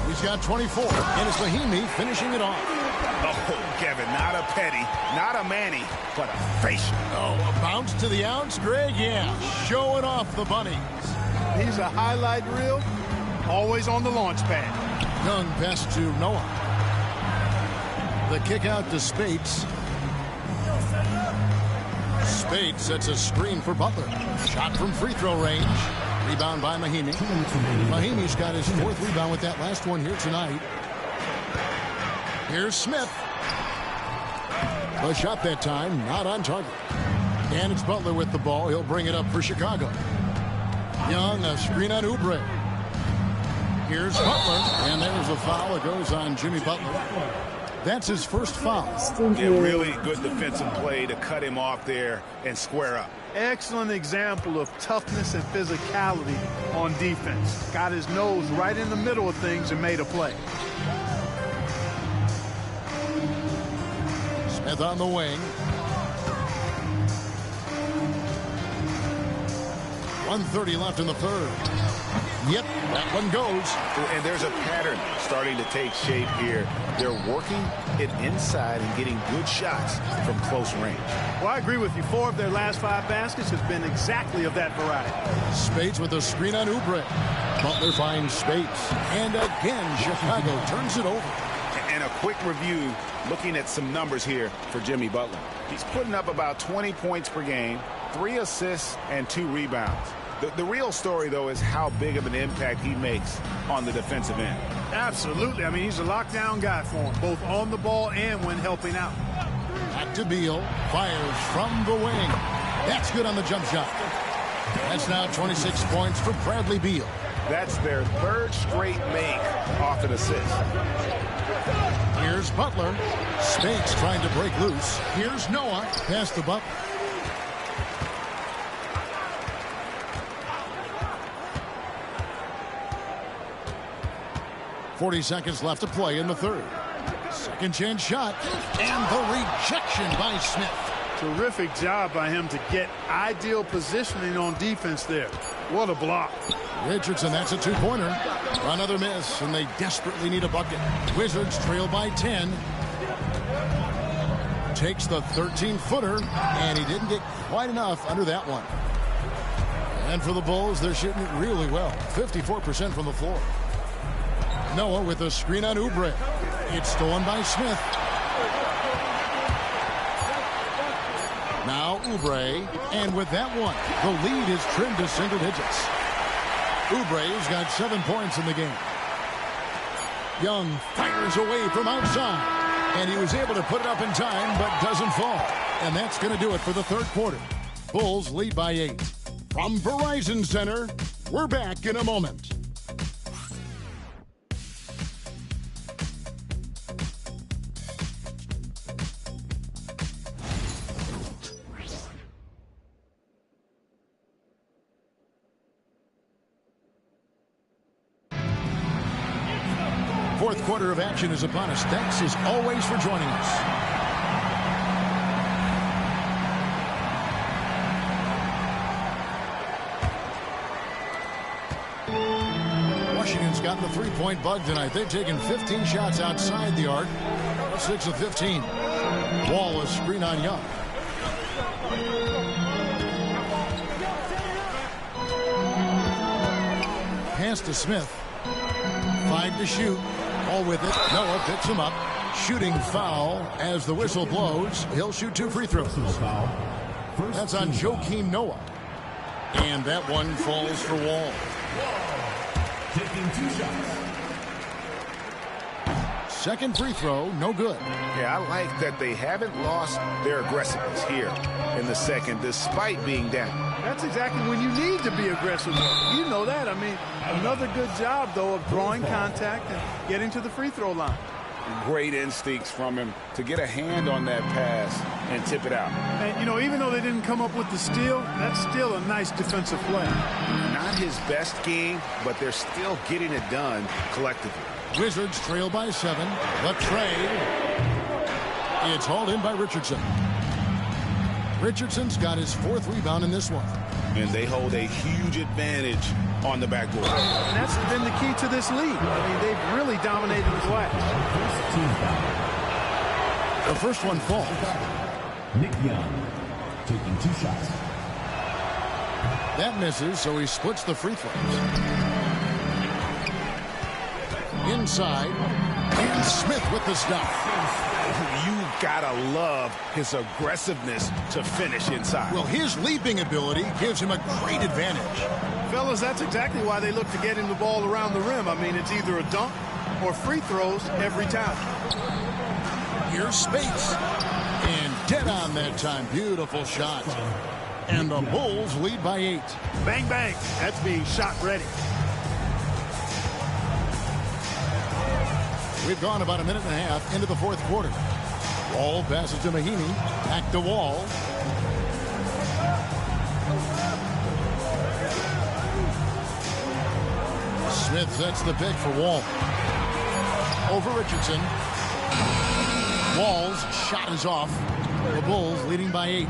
He's got 24. And it's Mahinmi finishing it off. Oh, Kevin, not a petty, not a Manny, but a facial. Oh, a bounce to the outs, Greg? Yeah, showing off the bunnies. He's a highlight reel, always on the launch pad. Young pass to Noah. The kick out to Spates. Spates sets a screen for Butler. Shot from free throw range. Rebound by Mahinmi. Mahinmi's got his 4th rebound with that last one here tonight. Here's Smith. The shot that time, not on target. And it's Butler with the ball. He'll bring it up for Chicago. Young, a screen on Oubre. Here's Butler, and there's a foul. It goes on Jimmy Butler. That's his first foul. Yeah, really good defensive play to cut him off there and square up. Excellent example of toughness and physicality on defense. Got his nose right in the middle of things and made a play. Smith on the wing. 1:30 left in the third. Yep, that one goes. And there's a pattern starting to take shape here. They're working it inside and getting good shots from close range. Well, I agree with you. 4 of their last 5 baskets has been exactly of that variety. Spates with a screen on Oubre. Butler finds Spates. And again, Chicago turns it over. And a quick review, looking at some numbers here for Jimmy Butler. He's putting up about 20 points per game, 3 assists, and 2 rebounds. The real story, though, is how big of an impact he makes on the defensive end. Absolutely. I mean, he's a lockdown guy for him, both on the ball and when helping out. Back to Beal. Fires from the wing. That's good on the jump shot. That's now 26 points for Bradley Beal. That's their 3rd straight make off an assist. Here's Butler. Spates trying to break loose. Here's Noah. Pass to Butler. .40 seconds left to play in the third. Second chance shot. And the rejection by Smith. Terrific job by him to get ideal positioning on defense there. What a block. Richardson, that's a 2-pointer. Another miss, and they desperately need a bucket. Wizards trail by 10. Takes the 13-footer, and he didn't get quite enough under that one. And for the Bulls, they're shooting it really well. 54% from the floor. Noah with a screen on Oubre. It's stolen by Smith. Now Oubre, and with that one, the lead is trimmed to single digits. Oubre's got 7 points in the game. Young fires away from outside, and he was able to put it up in time, but doesn't fall. And that's going to do it for the third quarter. Bulls lead by 8. From Verizon Center, we're back in a moment. Fourth quarter of action is upon us. Thanks as always for joining us. Washington's gotten the three-point bug tonight. They've taken 15 shots outside the arc. 6 of 15. Wall is screen on Young. Pass to Smith. 5 to shoot. All with it. Noah picks him up. Shooting foul as the whistle blows. He'll shoot 2 free throws. That's on Joakim Noah. And that one falls for Wall. Taking 2 shots. Second free throw, no good. Yeah, I like that they haven't lost their aggressiveness here in the second, despite being down. That's exactly when you need to be aggressive. You know that. I mean, another good job, though, of drawing contact and getting to the free throw line. Great instincts from him to get a hand on that pass and tip it out. And, you know, even though they didn't come up with the steal, that's still a nice defensive play. Not his best game, but they're still getting it done collectively. Wizards trail by 7. The trade. It's hauled in by Richardson. Richardson's got his 4th rebound in this one. And they hold a huge advantage on the backboard. And that's been the key to this league. I mean, they've really dominated the glass. The first one falls. Nick Young taking 2 shots. That misses, so he splits the free throws. Inside, and Smith with the stop. You gotta love his aggressiveness to finish inside. Well, his leaping ability gives him a great advantage. Fellas, that's exactly why they look to get him the ball around the rim. I mean, it's either a dunk or free throws every time. Here's Spates. And dead on that time. Beautiful shot. And the Bulls lead by 8. Bang, bang. That's being shot ready. We've gone about a minute and a half into the fourth quarter. Wall passes to Mahinmi. Back to Wall. Smith sets the pick for Wall. Over Richardson. Wall's shot is off. The Bulls leading by 8.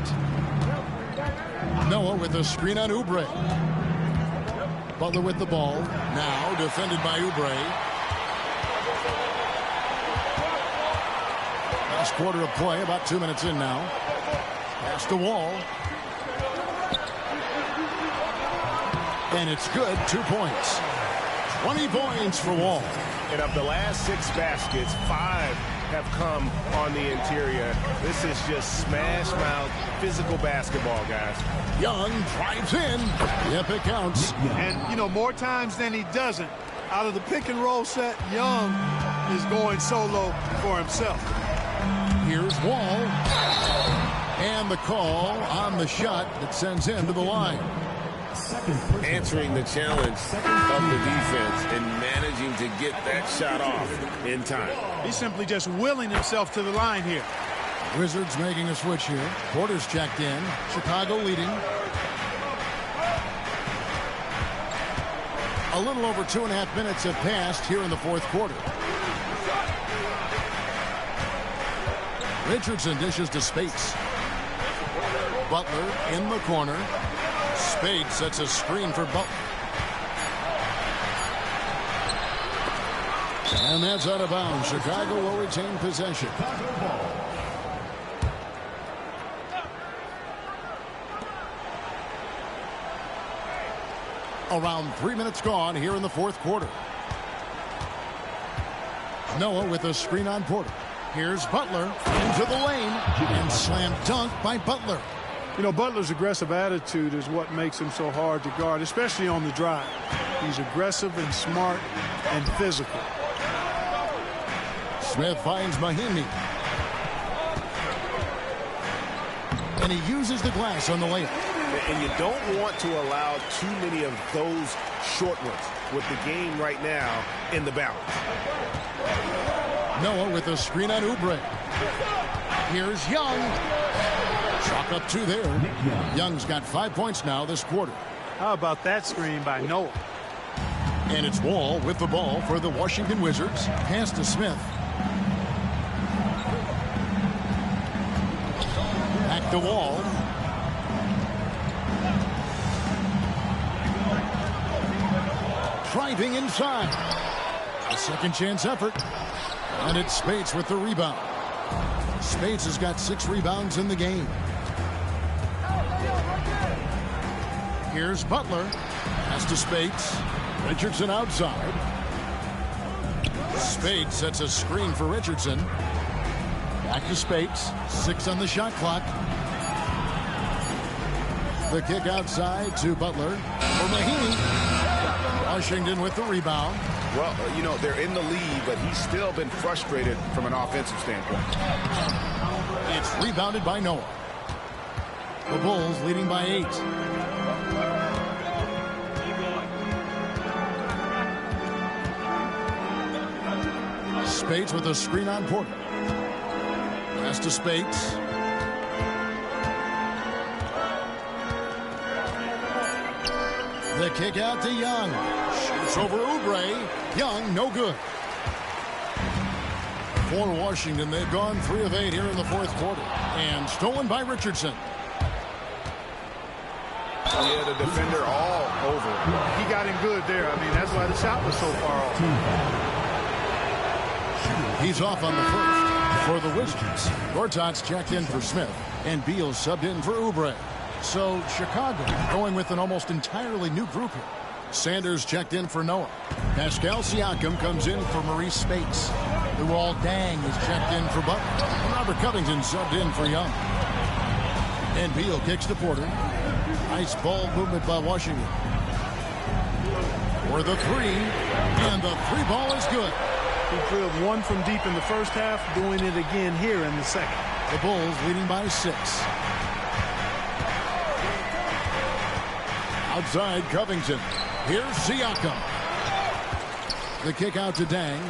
Noah with a screen on Oubre. Butler with the ball. Now defended by Oubre. Last quarter of play, about 2 minutes in now. Pass to Wall. And it's good, 2 points. 20 points for Wall. And of the last 6 baskets, 5 have come on the interior. This is just smash mouth physical basketball, guys. Young drives in. Yep, it counts. And, you know, more times than he doesn't, out of the pick and roll set, Young is going solo for himself. Here's Wall. And the call on the shot that sends him to the line. Answering the challenge of the defense and managing to get that shot off in time. He's simply just willing himself to the line here. Wizards making a switch here. Porter's checked in. Chicago leading. A little over 2.5 minutes have passed here in the fourth quarter. Richardson dishes to Spates. Butler in the corner. Spates sets a screen for Butler. And that's out of bounds. Chicago will retain possession. Around 3 minutes gone here in the fourth quarter. Noah with a screen on Porter. Here's Butler into the lane. And slam dunk by Butler. You know, Butler's aggressive attitude is what makes him so hard to guard, especially on the drive. He's aggressive and smart and physical. Smith finds Mahinmi. And he uses the glass on the layup. And you don't want to allow too many of those short ones with the game right now in the balance. Noah with a screen on Oubre. Here's Young. Chalk up 2 there. Young's got 5 points now this quarter. How about that screen by Noah? And it's Wall with the ball for the Washington Wizards. Pass to Smith. Back to Wall. Driving inside. A second chance effort. And it's Spates with the rebound. Spates has got 6 rebounds in the game. Here's Butler. Pass to Spates. Richardson outside. Spates sets a screen for Richardson. Back to Spates. 6 on the shot clock. The kick outside to Butler. For Mahinmi. Washington with the rebound. Well, you know, they're in the lead, but he's still been frustrated from an offensive standpoint. It's rebounded by Noah. The Bulls leading by 8. Spates with a screen on Porter. Pass to Spates. The kick out to Young. Shoots over Oubre. Young, no good. For Washington, they've gone 3 of 8 here in the fourth quarter. And stolen by Richardson. Yeah, the defender all over. He got in good there. I mean, that's why the shot was so far off. He's off on the first for the Wizards. Gortat's checked in for Smith. And Beal subbed in for Oubre. So Chicago going with an almost entirely new group here. Sanders checked in for Noah. Pascal Siakam comes in for Maurice Spates. Luol Deng is checked in for Butler. And Robert Covington subbed in for Young. And Beal kicks to Porter. Nice ball movement by Washington. For the 3. And the 3 ball is good. He drilled one from deep in the first half, doing it again here in the second. The Bulls leading by 6. Outside Covington. Here's Siakam. The kick out to Dang.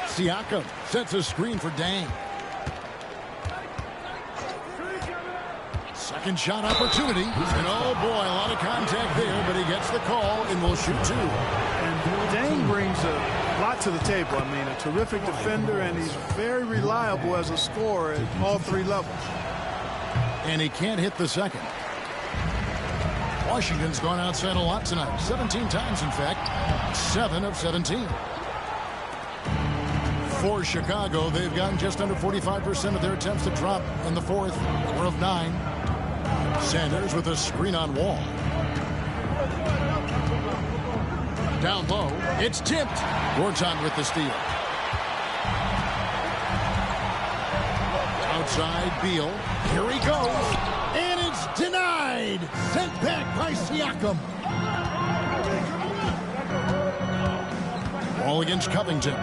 Siakam sets a screen for Dang. Second shot opportunity. And oh boy, a lot of contact there, but he gets the call and will shoot 2. And Dang brings a lot to the table. I mean, a terrific defender, and he's very reliable as a scorer at all 3 levels. And he can't hit the second. Washington's gone outside a lot tonight. 17 times, in fact. 7 of 17. For Chicago, they've gotten just under 45% of their attempts to drop in the fourth. 4 of 9. Sanders with a screen on Wall. Down low. It's tipped. Gorton with the steal. Outside Beal. Here he goes. And it's denied. Sent back by Siakam. Ball against Covington.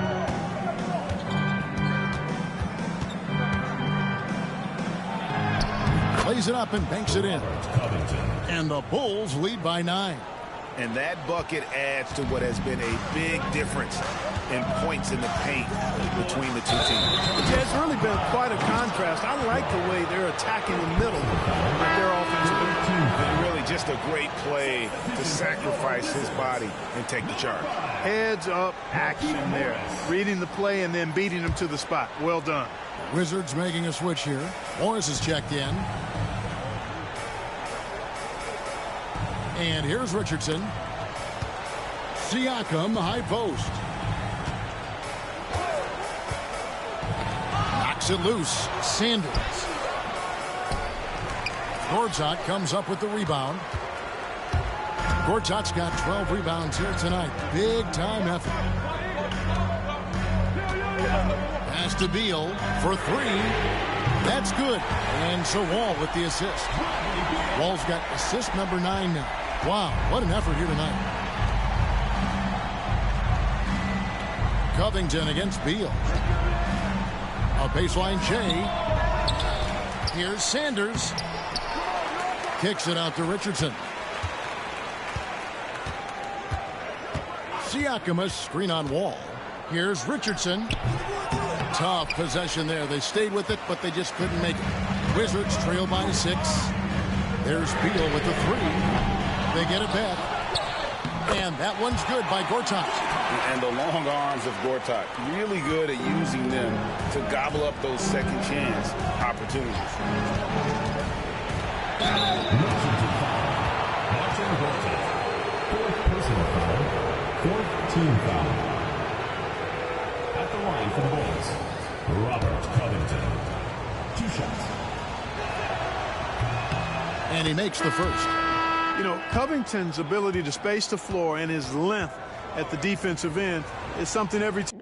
Plays it up and banks it in. And the Bulls lead by 9. And that bucket adds to what has been a big difference in points in the paint between the 2 teams. Yeah, it's really been quite a contrast. I like the way they're attacking the middle with their offensive. And really just a great play to sacrifice his body and take the charge. Heads up action there. Reading the play and then beating them to the spot. Well done. Wizards making a switch here. Morris is checked in. And here's Richardson. Siakam, high post. Knocks it loose. Sanders. Gortat comes up with the rebound. Gortat's got 12 rebounds here tonight. Big time effort. Pass to Beal for 3. That's good. And so Wall with the assist. Wall's got assist number 9 now. Wow, what an effort here tonight. Covington against Beal. A baseline J. Here's Sanders. Kicks it out to Richardson. Siakam, a screen on Wall. Here's Richardson. Tough possession there. They stayed with it, but they just couldn't make it. Wizards trail by 6. There's Beal with the 3. They get it back. And that one's good by Gortat. And the long arms of Gortat, really good at using them to gobble up those second chance opportunities. Watching Gortat. 4th personal foul. 4th team foul. At the line for the Bulls, Robert Covington. 2 shots. And he makes the first. You know, Covington's ability to space the floor and his length at the defensive end is something every team.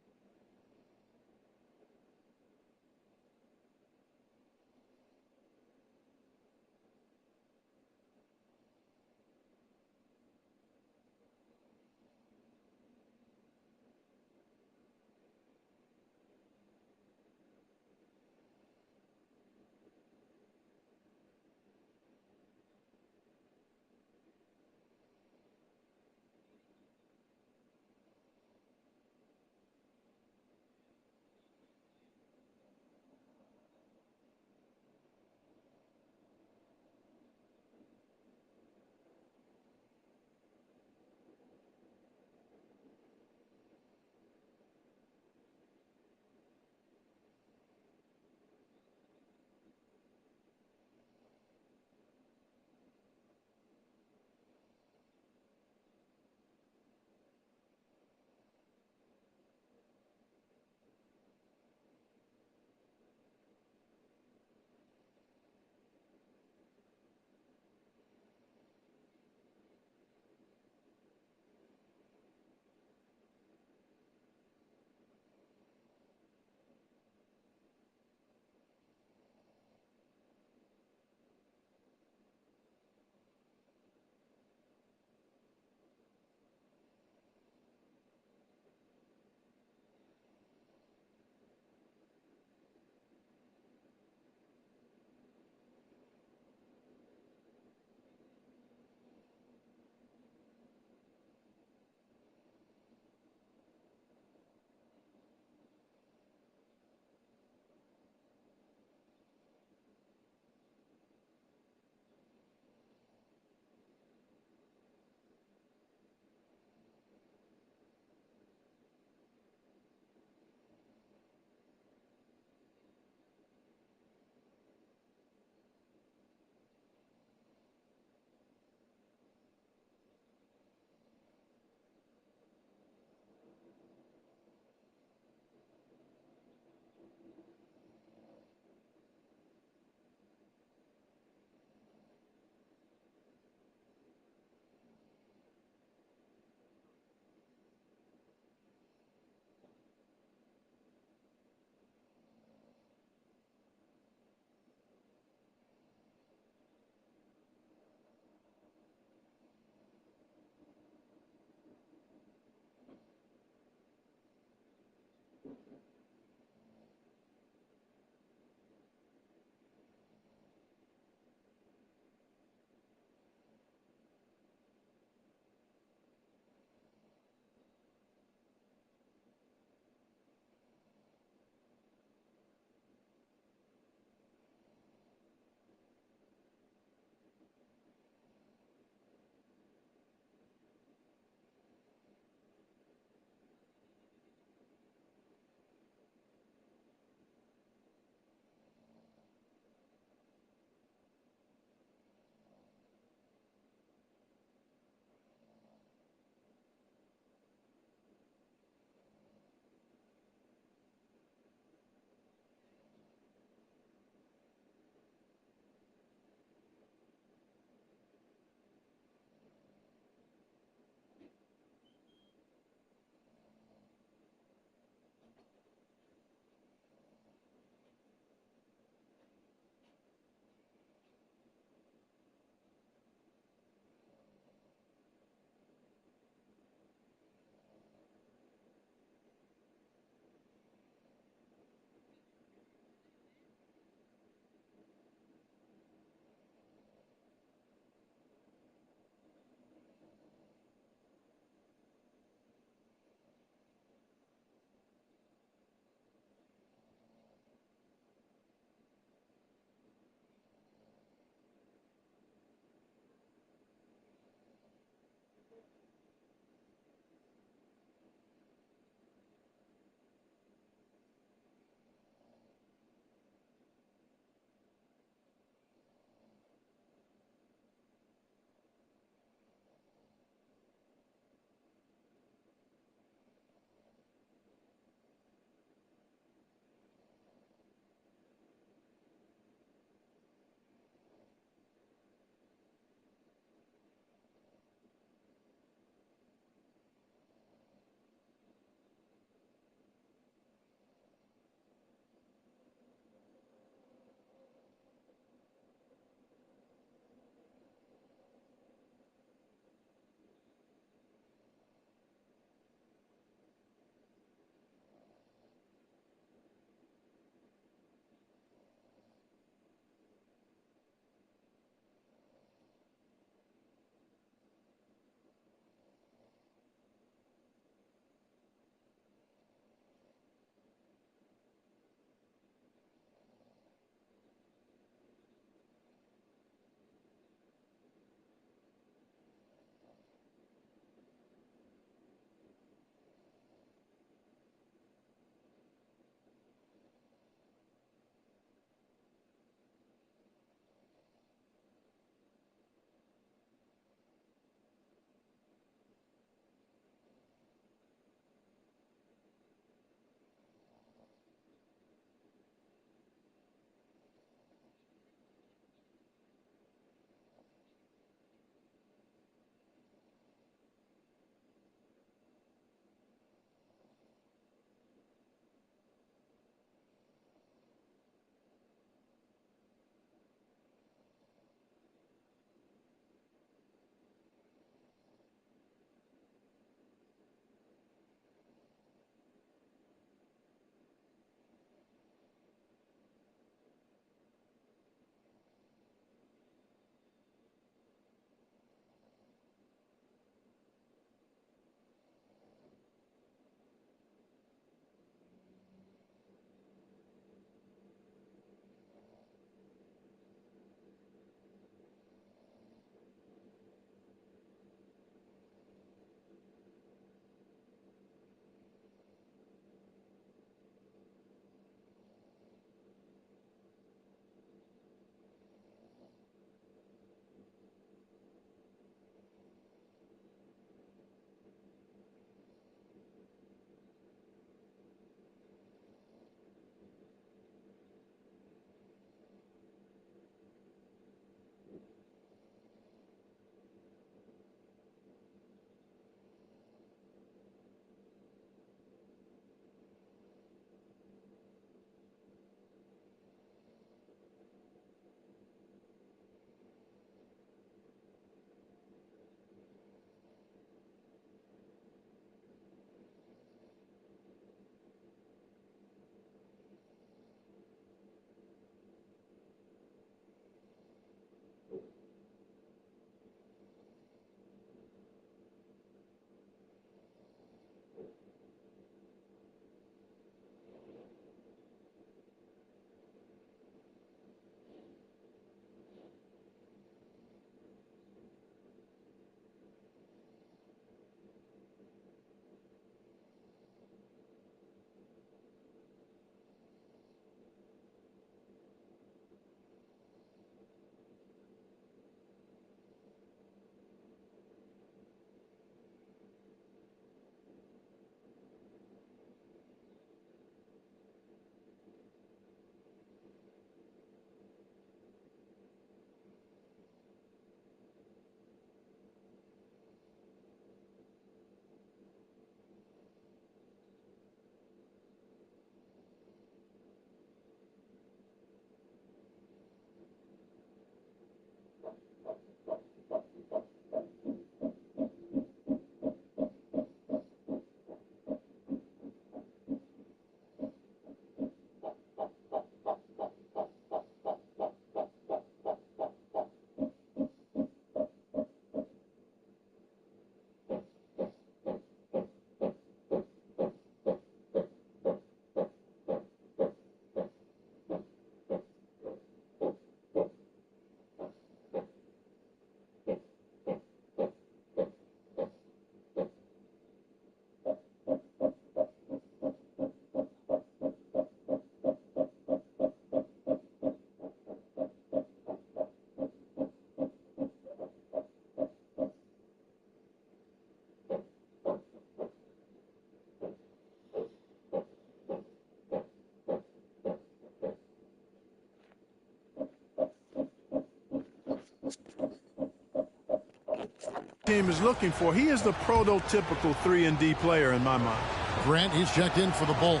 team is looking for. He is the prototypical 3-and-D player in my mind. Grant, he's checked in for the Bulls.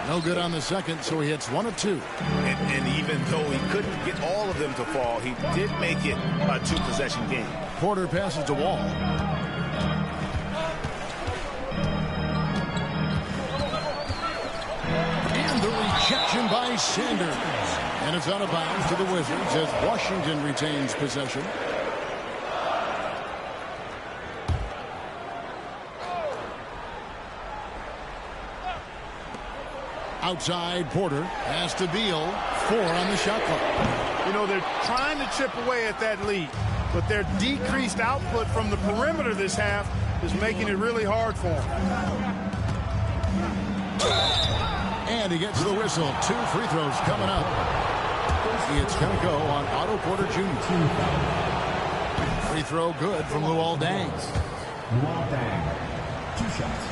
No good on the second, so he hits 1 of 2. And even though he couldn't get all of them to fall, he did make it a 2-possession game. Porter passes to Wall. And the rejection by Sanders. And it's out of bounds to the Wizards as Washington retains possession. Outside, Porter has to Beal. 4 on the shot clock. You know, they're trying to chip away at that lead, but their decreased output from the perimeter this half is making it really hard for them. And he gets the whistle. 2 free throws coming up. It's going to go on Otto Porter Jr. Free throw good from Luol Deng. Luol Deng, 2 shots.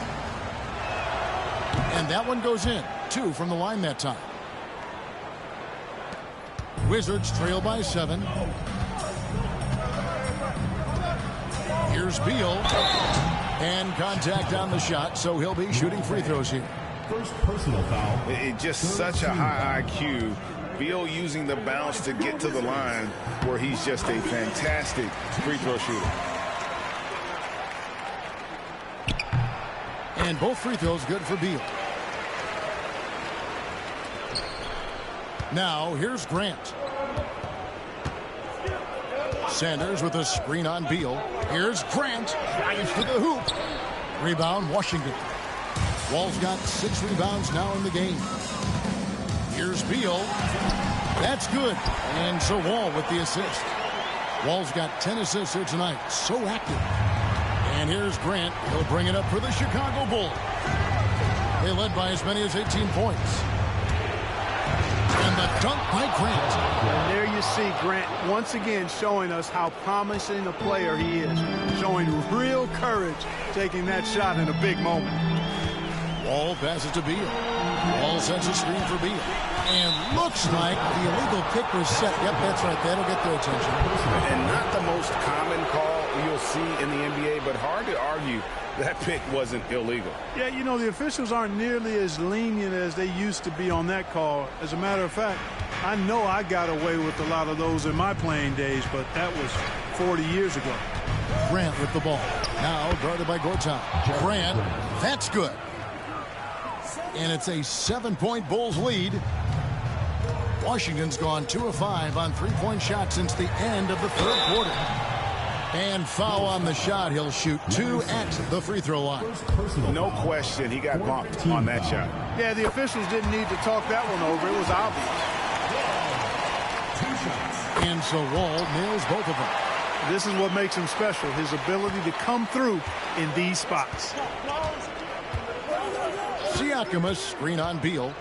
And that one goes in. 2 from the line that time. Wizards trail by 7. Here's Beal. And contact on the shot, so he'll be shooting free throws here. First personal foul. It's just such a high IQ. Beal using the bounce to get to the line where he's just a fantastic free throw shooter. And both free throws good for Beal. Now, here's Grant. Sanders with a screen on Beal. Here's Grant. Drives to the hoop. Rebound, Washington. Wall's got 6 rebounds now in the game. Here's Beal. That's good. And so Wall with the assist. Wall's got 10 assists here tonight. So active. And here's Grant. He'll bring it up for the Chicago Bulls. They led by as many as 18 points. And the dunk by Grant. And there you see Grant once again showing us how promising a player he is. Showing real courage taking that shot in a big moment. Wall passes to Beal. Wall sets a screen for Beal. And looks like the illegal kick was set. Yep, that's right. That'll get their attention. And not the most common call you'll see in the NBA, but hard to argue that pick wasn't illegal. Yeah, you know, the officials aren't nearly as lenient as they used to be on that call. As a matter of fact, I know I got away with a lot of those in my playing days, but that was 40 years ago. Grant with the ball. Now guarded by Gortat. Grant, that's good. And it's a 7-point Bulls lead. Washington's gone 2 of 5 on 3-point shots since the end of the 3rd quarter. And foul on the shot. He'll shoot 2 at the free throw line. No question, he got bumped on that shot. Yeah, the officials didn't need to talk that one over. It was obvious. And so Wall nails both of them. This is what makes him special, his ability to come through in these spots. Siakam, a screen on Beal.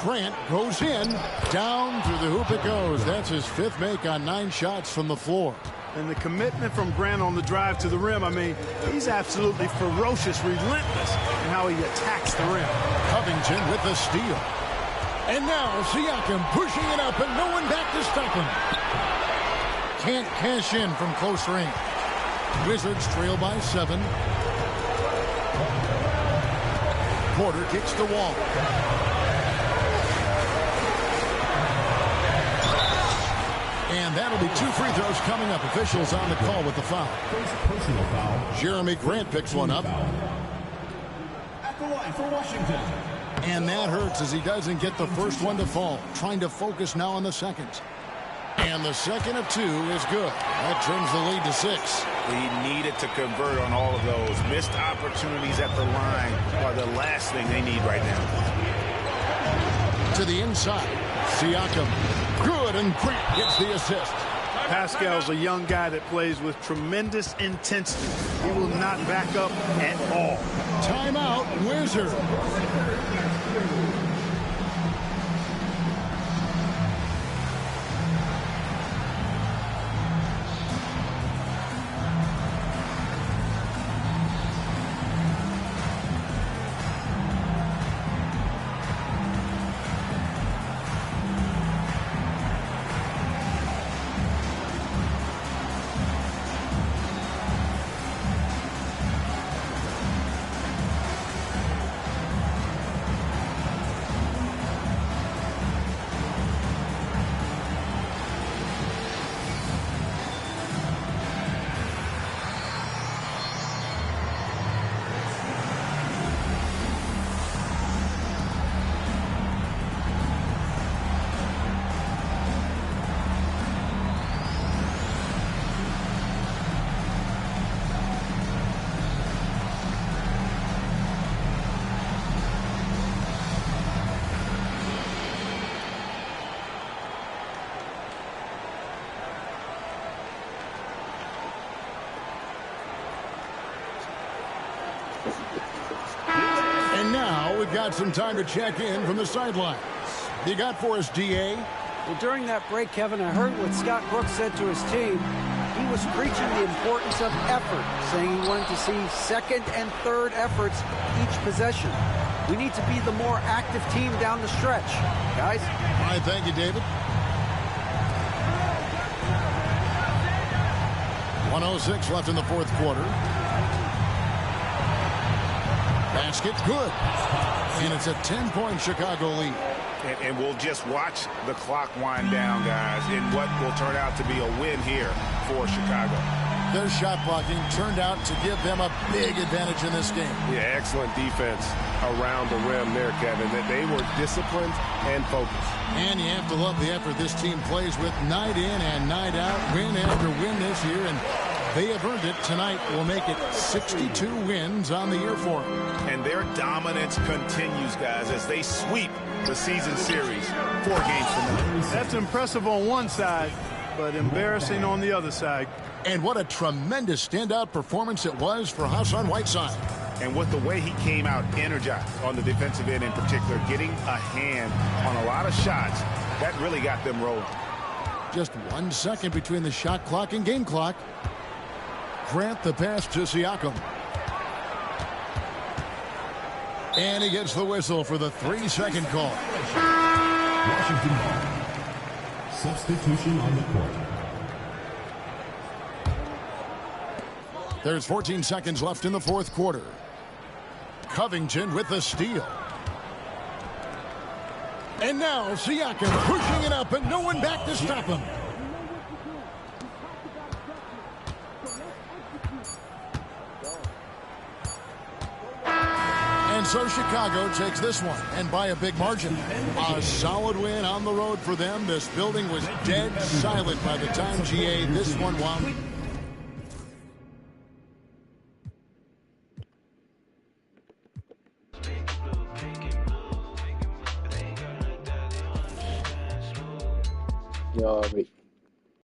Grant goes in. Down through the hoop it goes. That's his 5th make on 9 shots from the floor. And the commitment from Grant on the drive to the rim, I mean, he's absolutely ferocious, relentless in how he attacks the rim. Covington with the steal. And now Siakam pushing it up and no one back to stop him. Can't cash in from close range. Wizards trail by 7. Porter kicks the Wall. And that'll be 2 free throws coming up. Officials on the call with the foul. First personal foul. Jeremy Grant picks one up. At the line for Washington. And that hurts as he doesn't get the first one to fall. Trying to focus now on the second. And the second of 2 is good. That turns the lead to 6. He needed to convert on all of those. Missed opportunities at the line are the last thing they need right now. To the inside. Siakam. Good, and Grant gets the assist. Pascal's a young guy that plays with tremendous intensity. He will not back up at all. Timeout, Wizards. got some time to check in from the sidelines. You got for us, D.A.? Well, during that break, Kevin, I heard what Scott Brooks said to his team. He was preaching the importance of effort, saying he wanted to see second and third efforts each possession. We need to be the more active team down the stretch, guys. All right, thank you, David. 1:06 left in the fourth quarter. Basket, good. And it's a 10-point Chicago lead. And we'll just watch the clock wind down, guys, in what will turn out to be a win here for Chicago. Their shot blocking turned out to give them a big advantage in this game. Yeah, excellent defense around the rim there, Kevin. That they were disciplined and focused. And you have to love the effort this team plays with night in and night out, win after win this year, and they have earned it. Tonight will make it 62 wins on the year for them. And their dominance continues, guys, as they sweep the season series 4 games from now. That's impressive on one side, but embarrassing on the other side. And what a tremendous standout performance it was for Hassan Whiteside. And with the way he came out energized on the defensive end in particular, getting a hand on a lot of shots, that really got them rolling. Just 1 second between the shot clock and game clock. Grant the pass to Siakam. And he gets the whistle for the 3-second call. Washington ball. Substitution on the court. There's 14 seconds left in the fourth quarter. Covington with the steal. And now Siakam pushing it up and no one back to stop him. And so Chicago takes this one, and by a big margin. A solid win on the road for them. This building was dead silent by the time GA this one wound. Yeah, wait.